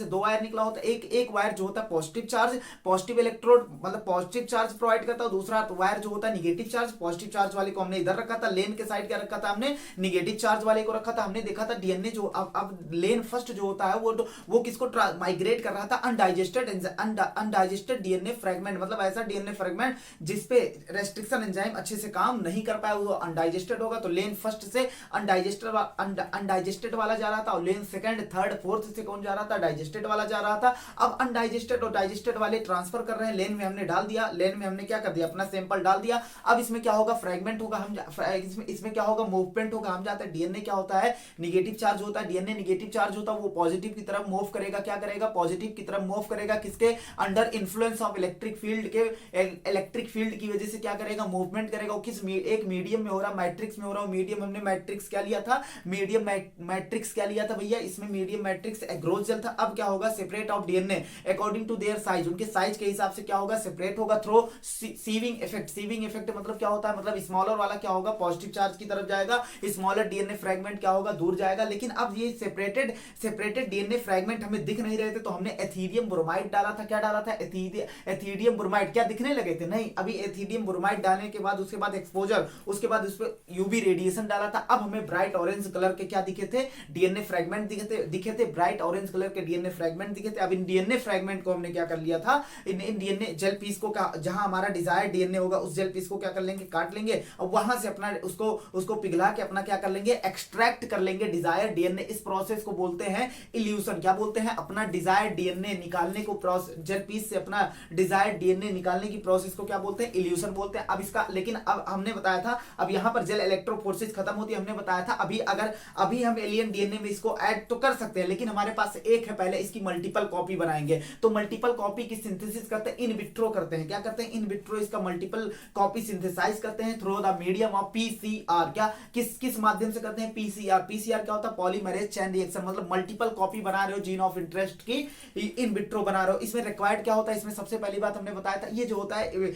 2 वायर निकला होता है। एक वायर जो होता है पॉजिटिव चार्ज, पॉजिटिव इलेक्ट्रोड मतलब पॉजिटिव चार्ज प्रोवाइड करता है। दूसरा वायर जो होता है निगेटिव चार्ज। पॉजिटिव चार्ज वाले को हमने इधर रखा था, लेन के साइड क्या रखा था हमने, निगेटिव चार्ज वाले को रखा था। हमने देखा था डीएनए जो अब लेन फर्स्ट जो होता है वो किसको माइग्रेट कर रहा था, अनडाइजेस्टेड डीएनए फ्रेगमेंट, मतलब ऐसा डीएनए फ्रेगमेंट जिसपे रेस्ट्रिक्शन एंजाइम अच्छे से काम नहीं कर पाया, वो अनडाइजेस्टेड होगा। तो लेन फर्स्ट से अनडाइजेस्टेड वाला जा रहा था, और लेन सेकंड, थर्ड, फोर्थ से कौन जा रहा था, डाइजेस्टेड वाला जा रहा था। अब अनडाइजेस्टेड और डाइजेस्टेड वाले ट्रांसफर कर रहे हैं, लेन में हमने डाल दिया। लेन में हमने क्या कर दिया, अपना सैंपल डाल दिया। अब इसमें क्या होगा, फ्रेगमेंट होगा, इसमें क्या होगा, मूवमेंट होगा। हम जाते हैं डीएनए क्या होता है, निगेटिव चार्ज होता है। डीएनए निगेटिव चार्ज होता है, वो पॉजिटिव की तरफ मूव करेगा। क्या करेगा, पॉजिटिव की तरफ मूव करेगा। किसके under, influence of electric field के, इलेक्ट्रिक फील्ड की वजह से क्या करेगा, मूवमेंट करेगा। किस एक मीडियम में हो रहा, मैट्रिक्स में हो रहा। मीडियम हमने मैट्रिक्स क्या लिया था, मीडियम मैट्रिक्स क्या लिया था भैया, इसमें मीडियम मैट्रिक्स एग्रोथ जेल था। अब क्या होगा, separate of DNA according to their size, उनके साइज के हिसाब से क्या होगा, सेपरेट होगा through sieving effect. Sieving effect मतलब क्या होता है, मतलब स्मॉलर वाला क्या होगा, पॉजिटिव चार्ज की तरफ जाएगा, स्मॉलर डीएनए फ्रेगमेंट क्या होगा, दूर जाएगा। लेकिन अब ये सेपरेटेड डीएनए फ्रेगमेंट हमें दिख नहीं रहे थे, तो हमने एथिडियम ब्रोमाइड डाला था। क्या डाला था, एथिडियम ब्रोमाइड। क्या दिखने लगे थे, नहीं। अभी एथिडियम ब्रोमाइड डालने के बाद उसके बाद एक्सपोजर, उसके बाद उस पर यूवी रेडिएशन डाला था। अब हमें ब्राइट ऑरेंज कलर कलर के क्या दिखे थे, डीएनए फ्रेगमेंट दिखे थे, ब्राइट ऑरेंज कलर के डीएनए फ्रेगमेंट दिखे थे। अब इन डीएनए फ्रेगमेंट को हमने क्या कर लिया था, इन डीएनए जेल पीस को जहां हमारा डिजायर डीएनए होगा उस जेल पीस को क्या कर लेंगे, काट लेंगे और वहां से अपना उसको पिघला के अपना क्या कर लेंगे, एक्सट्रैक्ट कर लेंगे डिजायर डीएनए। इस प्रोसेस को बोलते हैं इल्यूशन। क्या बोलते हैं, अपना डिजायर डीएनए निकालने को, जेल पीस से अपना डिजायर डीएनए निकालने की प्रोसेस को क्या बोलते हैं, इल्यूशन बोलते हैं। अब इसका लेकिन अब हमने बताया था, अब यहां पर जेल इलेक्ट्रोफोरेसिस खत्म होती है, हमने बताया था अभी हम एलियन डीएनए में इसको ऐड तो कर सकते हैं, लेकिन हमारे पास एक है, पहले इसकी मल्टीपल कॉपी बनाएंगे। तो मल्टीपल कॉपी की सिंथेसिस करते हैं, इन विट्रो करते हैं। क्या करते हैं, इन विट्रो इसका मल्टीपल कॉपी सिंथेसाइज करते हैं through the medium of PCR. क्या किस माध्यम से करते हैं, पीसीआर। पीसीआर क्या होता है, पॉलीमरेज चेन रिएक्शन, मतलब मल्टीपल कॉपी बना रहे हो जीन ऑफ इंटरेस्ट की, इन विट्रो बना रहे हो। इसमें रिक्वायर्ड क्या होता है, इसमें सबसे पहली बात हमने बताया था, ये जो होता है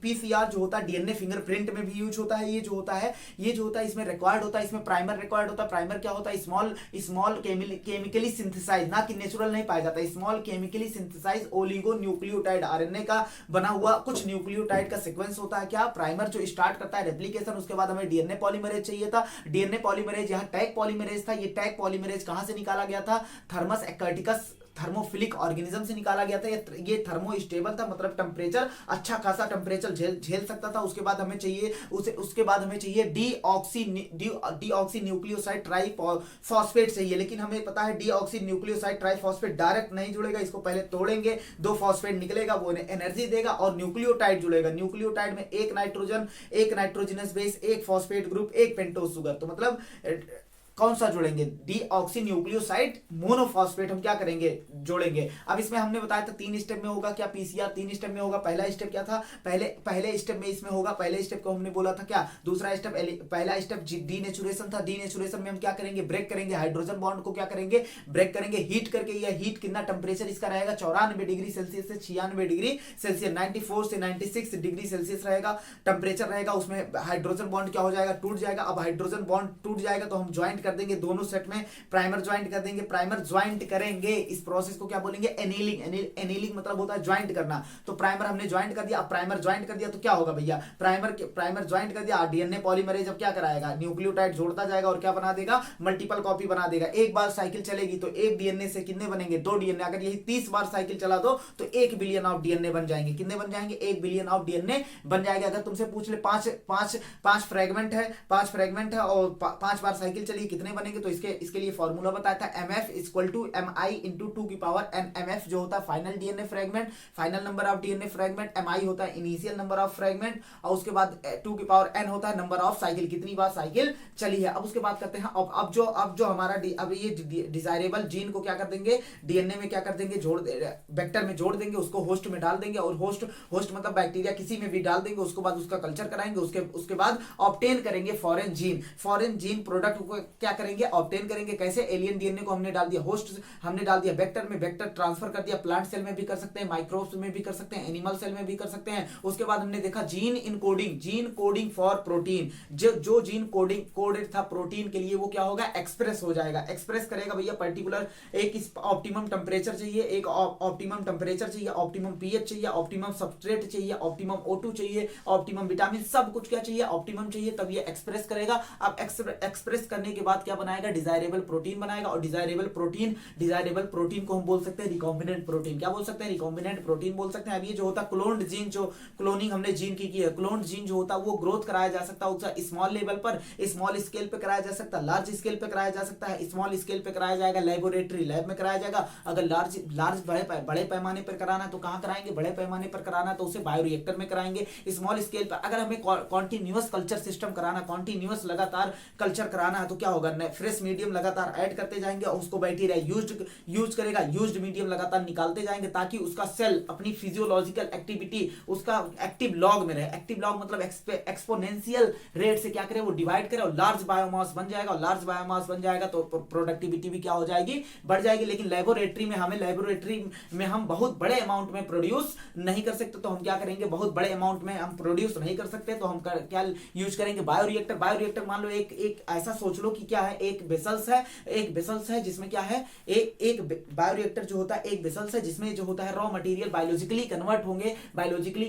पीसीआर जो होता है डीएनए फिंगरप्रिंट में भी यूज होता है। ये जो होता है इसमें रिक्वायर्ड होता है, इसमें प्राइमर रिक्वायर्ड होता है। प्राइमर क्या होता है, स्मॉल केमिकली सिंथेसाइज, ना कि नेचुरल नहीं पाया जाता, small chemically synthesize oligonucleotide, RNA का बना हुआ कुछ न्यूक्लियोटाइड का सीक्वेंस होता है। क्या, प्राइमर जो स्टार्ट करता है रेप्लिकेशन। उसके बाद हमें डीएनए पॉलीमरेज चाहिए था, डीएनए पॉलीमरेज, यहाँ टैग पॉलीमरेज था। ये टैग पॉलीमरेज कहां से निकाला गया था, थर्मस एक्टिकस थर्मोफिलिक ऑर्गेनिज्म से निकाला गया था। ये थर्मोस्टेबल था, मतलब टेम्परेचर अच्छा खासा टेम्परेचर झेल सकता था। उसके बाद हमें चाहिए डीऑक्सी न्यूक्लियोसाइड ट्राइफॉस्फेट चाहिए, लेकिन हमें पता है डीऑक्सी न्यूक्लियोसाइड ट्राइफॉस्फेट डायरेक्ट नहीं जुड़ेगा, इसको पहले तोड़ेंगे, 2 फॉस्फेट निकलेगा, वो एनर्जी देगा और न्यूक्लियोटाइड जुड़ेगा। न्यूक्लियोटाइड में एक नाइट्रोजन, एक नाइट्रोजनस बेस, एक फॉस्फेट ग्रुप, एक पेंटोज शुगर। तो मतलब कौन सा जोड़ेंगे, डीऑक्सी न्यूक्लियोसाइड मोनोफॉस्फेट हम क्या करेंगे, जोड़ेंगे। अब इसमें हमने बताया था 3 स्टेप में होगा। क्या, पीसीआर 3 स्टेप में होगा। पहला स्टेप क्या था, पहले स्टेप में इसमें होगा, पहले स्टेप को हमने बोला था क्या, दूसरा स्टेप, पहला स्टेप डीनेचुरेशन था। डीनेचुरेशन में हम क्या करेंगे, ब्रेक करेंगे, हाइड्रोजन बॉन्ड को क्या करेंगे, ब्रेक करेंगे, हीट करके। यह हीट कितना टेम्परेचर इसका रहेगा, 94 डिग्री सेल्सियस से 96 डिग्री सेल्सियस, 94 से 96 डिग्री सेल्सियस रहेगा टेम्परेचर रहेगा। उसमें हाइड्रोजन बॉन्ड क्या हो जाएगा, टूट जाएगा। अब हाइड्रोजन बॉन्ड टूट जाएगा तो हम ज्वाइंट कर देंगे दोनों सेट में, प्राइमर ज्वाइंट कर देंगे। प्राइमर ज्वाइंट करेंगे, इस प्रोसेस को क्या बोलेंगे, एनीलिंग। एनीलिंग मतलब होता है ज्वाइंट करना। तो प्राइमर हमने ज्वाइंट कर दिया। अब प्राइमर ज्वाइंट कर दिया तो क्या होगा भैया, प्राइमर ज्वाइंट कर दिया, डीएनए पॉलीमरेज अब क्या कराएगा, न्यूक्लियोटाइड जोड़ता जाएगा और क्या बना देगा, मल्टीपल कॉपी बना देगा। एक बार साइकिल चलेगी तो एक डीएनए से कितने बनेंगे, 2 डीएनए। अगर यही 30 बार साइकिल चला दो तो 1 बिलियन ऑफ डीएनए बन जाएंगे। कितने बन जाएंगे, 1 बिलियन ऑफ डीएनए बन जाएगा। अगर तुमसे पूछ ले 5 फ्रेगमेंट है और 5 बार साइकिल चली, कितने बनेंगे, तो इसके लिए फॉर्मूला बताया था, mf equal to mi into 2 की पावर n। mf जो होता है final DNA fragment, final number of DNA fragment, mi होता है इनिशियल नंबर ऑफ फ्रेगमेंट, और उसके बाद 2 की पावर n होता है नंबर ऑफ साइकिल, कितनी बार साइकिल चली है। अब उसके बाद करते हैं, अब जो हमारा अब ये डिजायरेबल जीन को क्या कर देंगे, डीएनए में क्या कर देंगे, वेक्टर में जोड़ देंगे, उसको होस्ट में डाल देंगे, और होस्ट मतलब बैक्टीरिया किसी में भी डाल देंगे। उसके बाद उसका कल्चर कराएंगे, उसके बाद ऑब्टेन करेंगे फॉरेन जीन प्रोडक्ट को क्या करेंगे, ऑब्टेन करेंगे। कैसे, एलियन डीएनए को हमने डाल दिया होस्ट, हमने डाल दिया वेक्टर में, वेक्टर ट्रांसफर कर दिया, प्लांट सेल में भी कर सकते हैं, माइक्रोब्स में भी कर सकते हैं, एनिमल सेल में भी कर सकते हैं। उसके बाद हमने देखा जीन कोडिंग फॉर प्रोटीन, जो जीन कोडेड था प्रोटीन के लिए, वो क्या होगा, एक्सप्रेस हो जाएगा। एक्सप्रेस करेगा भैया पर्टिकुलर एक ऑप्टिमम टेम्परेचर चाहिए, एक ऑप्टिमम टेम्परेचर चाहिए, ऑप्टिमम पीएच चाहिए, ऑप्टिमम सबस्ट्रेट चाहिए, ऑप्टिमम O2 चाहिए, ऑप्टिमम विटामिन, सब कुछ क्या चाहिए, ऑप्टिमम चाहिए, तब ये एक्सप्रेस करेगा। अब एक्सप्रेस करने के बाद क्या बनाएगा, डिजायरेबल प्रोटीन बनाएगा। और डिजायरेबल प्रोटीन को हम बोल सकते हैं रिकॉम्बिनेंट प्रोटीन। क्या बोल सकते हैं, रिकॉम्बिनेंट प्रोटीन बोल सकते हैं। अब ये जो होता है क्लोन्ड जीन, जो क्लोनिंग हमने जीन की है, क्लोन्ड जीन जो होता है वो ग्रोथ कराया जा सकता है, उसका स्मॉल लेवल पर, स्मॉल स्केल पे कराया जा सकता है, लार्ज स्केल पे कराया जा सकता है। स्मॉल स्केल पे कराया जाएगा लैब में कराया जाएगा। अगर लार्ज बड़े पैमाने पर कराना है तो कहां कराएंगे, बड़े पैमाने पर कराना है तो उसे बायोरिएक्टर में कराएंगे। स्मॉल स्केल पर अगर हमें कॉन्टिन्यूअस कल्चर सिस्टम कराना, कॉन्टिन्यूअस लगातार कल्चर कराना है तो क्या होगा, फ्रेश मीडियम लगातार ऐड करते जाएंगे और उसको बैक्टीरिया यूज करेगा, यूज्ड मीडियम लगातार निकालते जाएंगे, ताकि उसका सेल अपनी फिजियोलॉजिकल एक्टिविटी उसका एक्टिव लॉग में रहे। एक्टिव लॉग मतलब एक्सपोनेंशियल रेट से क्या करे, वो डिवाइड करे और लार्ज बायोमास बन जाएगा। और लार्ज बायोमास बन जाएगा तो प्रोडक्टिविटी भी क्या हो जाएगी, बढ़ जाएगी। लेकिन लेबोरेटरी में हम बहुत बड़े अमाउंट में प्रोड्यूस नहीं कर सकते, तो हम क्या करेंगे, बहुत बड़े अमाउंट में हम प्रोड्यूस नहीं कर सकते तो हम क्या यूज करेंगे, बायोरिएक्टर। मान लो एक ऐसा सोच लो कि क्या है, एक वेसल्स है जिसमें क्या है, एक बायोरिएक्टर जो होता है एक वेसल्स है जिसमें जो होता है रॉ मटेरियल बायोलॉजिकली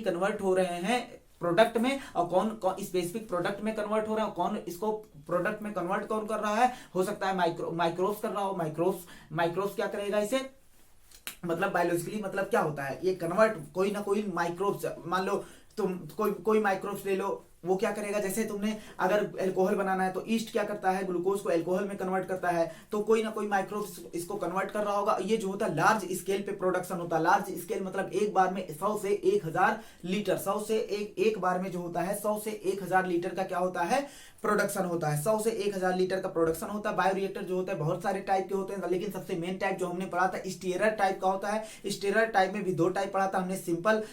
कन्वर्ट हो रहे हैं प्रोडक्ट में और कौन कौन स्पेसिफिक प्रोडक्ट में कन्वर्ट हो रहा है, कौन इसको प्रोडक्ट में कन्वर्ट कौन कर रहा है, हो सकता है माइक्रोस कर रहा हो, माइक्रोस क्या करेगा इसे, मतलब बायोलॉजिकली मतलब क्या होता है ये कन्वर्ट, कोई ना कोई माइक्रोब्स, मान लो तुम कोई माइक्रोब्स ले लो, वो क्या करेगा, जैसे तुमने अगर अल्कोहल बनाना है तो ईस्ट क्या करता है, ग्लूकोज को अल्कोहल में कन्वर्ट करता है, तो कोई ना कोई माइक्रोब्स इसको कन्वर्ट कर रहा होगा। ये जो होता है लार्ज स्केल पे प्रोडक्शन होता है, लार्ज स्केल मतलब एक बार में 100 से 1000 लीटर, 100 से एक बार में जो होता है 100 से 1000 लीटर का क्या होता है, प्रोडक्शन होता है। 100 से 1000 लीटर का प्रोडक्शन होता है। बायोरिएक्टर जो होता है बहुत सारे टाइप के होते हैं, लेकिन सबसे मेन टाइप जो हमने पढ़ा था स्टीरर टाइप का होता है। स्टीरर टाइप में भी दो टाइप पढ़ा था हमने, सिंपल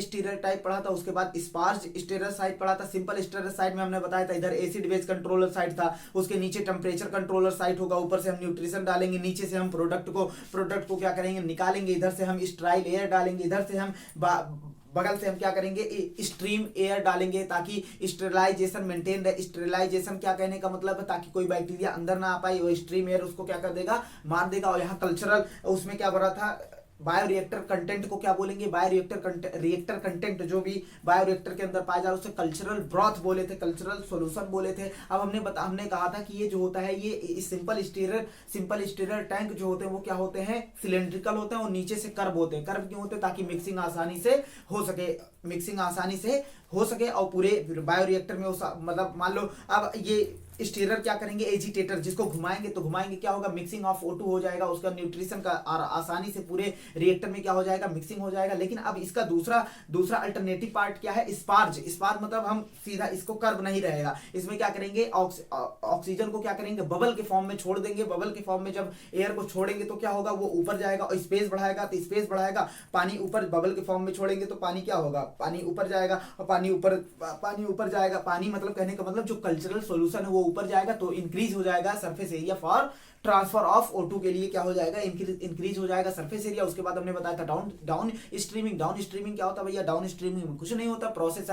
स्टीरर टाइप पढ़ा था, उसके बाद स्पार्ज स्टीरर साइड पढ़ा था। सिंपल स्टीरर साइड में हमने बताया था इधर एसिड बेस कंट्रोलर साइड था, उसके नीचे टेम्परेचर कंट्रोलर साइड होगा, ऊपर से हम न्यूट्रिशन डालेंगे, नीचे से हम प्रोडक्ट को क्या करेंगे निकालेंगे, इधर से हम स्ट्राइल एयर डालेंगे, इधर से हम बगल से हम क्या करेंगे स्ट्रीम एयर डालेंगे ताकि स्टेरिलाइजेशन मेंटेन रहे। स्टेरिलाइजेशन क्या कहने का मतलब है, ताकि कोई बैक्टीरिया अंदर ना आ पाए, वो स्ट्रीम एयर उसको क्या कर देगा, मार देगा। और यहाँ कल्चरल उसमें क्या भरा था, बायोरिएक्टर कंटेंट को क्या बोलेंगे, रिएक्टर कंटेंट जो भी बायोरिएक्टर के अंदर पाया जा रहा है उसे कल्चरल ब्रॉथ बोले थे, कल्चरल सॉल्यूशन बोले थे। अब हमने कहा था कि ये जो होता है ये सिंपल स्टीरर टैंक जो होते हैं वो क्या होते हैं, सिलेंड्रिकल होते हैं और नीचे से कर्व होते हैं। कर्व क्यों होते हैं, ताकि मिक्सिंग आसानी से हो सके और पूरे बायोरिएक्टर में मतलब मान लो अब ये स्टीरर क्या करेंगे, एजिटेटर जिसको घुमाएंगे तो घुमाएंगे क्या होगा, मिक्सिंग ऑफ O2 हो जाएगा, उसका न्यूट्रिशन का आसानी से पूरे रिएक्टर में क्या हो जाएगा, मिक्सिंग हो जाएगा। लेकिन अब इसका दूसरा अल्टरनेटिव पार्ट क्या है, स्पार्ज मतलब हम सीधा इसको कर्व नहीं रहेगा, इसमें क्या करेंगे ऑक्सीजन को क्या करेंगे बबल के फॉर्म में छोड़ देंगे। बबल के फॉर्म में जब एयर को छोड़ेंगे तो क्या होगा, वो ऊपर जाएगा और स्पेस बढ़ाएगा, तो स्पेस बढ़ाएगा, पानी ऊपर बबल के फॉर्म में छोड़ेंगे तो पानी क्या होगा, पानी ऊपर जाएगा और पानी ऊपर जाएगा। पानी मतलब कहने का मतलब जो कल्चरल सॉल्यूशन है वो ऊपर जाएगा, तो इंक्रीज हो जाएगा surface area for transfer of O2 के लिए क्या हो जाएगा, इंक्रीज हो जाएगा सरफेस एरिया। उसके बाद हमने बताया था डाउन स्ट्रीमिंग क्या होता है भैया, डाउन स्ट्रीमिंग में कुछ नहीं होता, process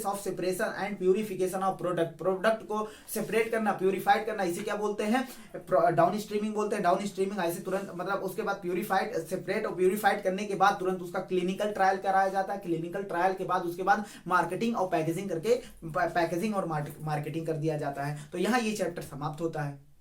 of separation and purification of product को सेपरेट करना, प्यूरिफाइड करना, इसे क्या बोलते हैं, डाउन स्ट्रीमिंग बोलते हैं। डाउन स्ट्रीमिंग ऐसे तुरंत मतलब उसके बाद सेपरेट और प्यूरिफाइड करने के बाद तुरंत उसका क्लिनिकल ट्रायल कराया जाता है। क्लिनिकल ट्रायल के बाद उसके बाद मार्केटिंग और पैकेजिंग और मार्केटिंग कर दिया जाता है। तो यहाँ ये चैप्टर समाप्त होता है।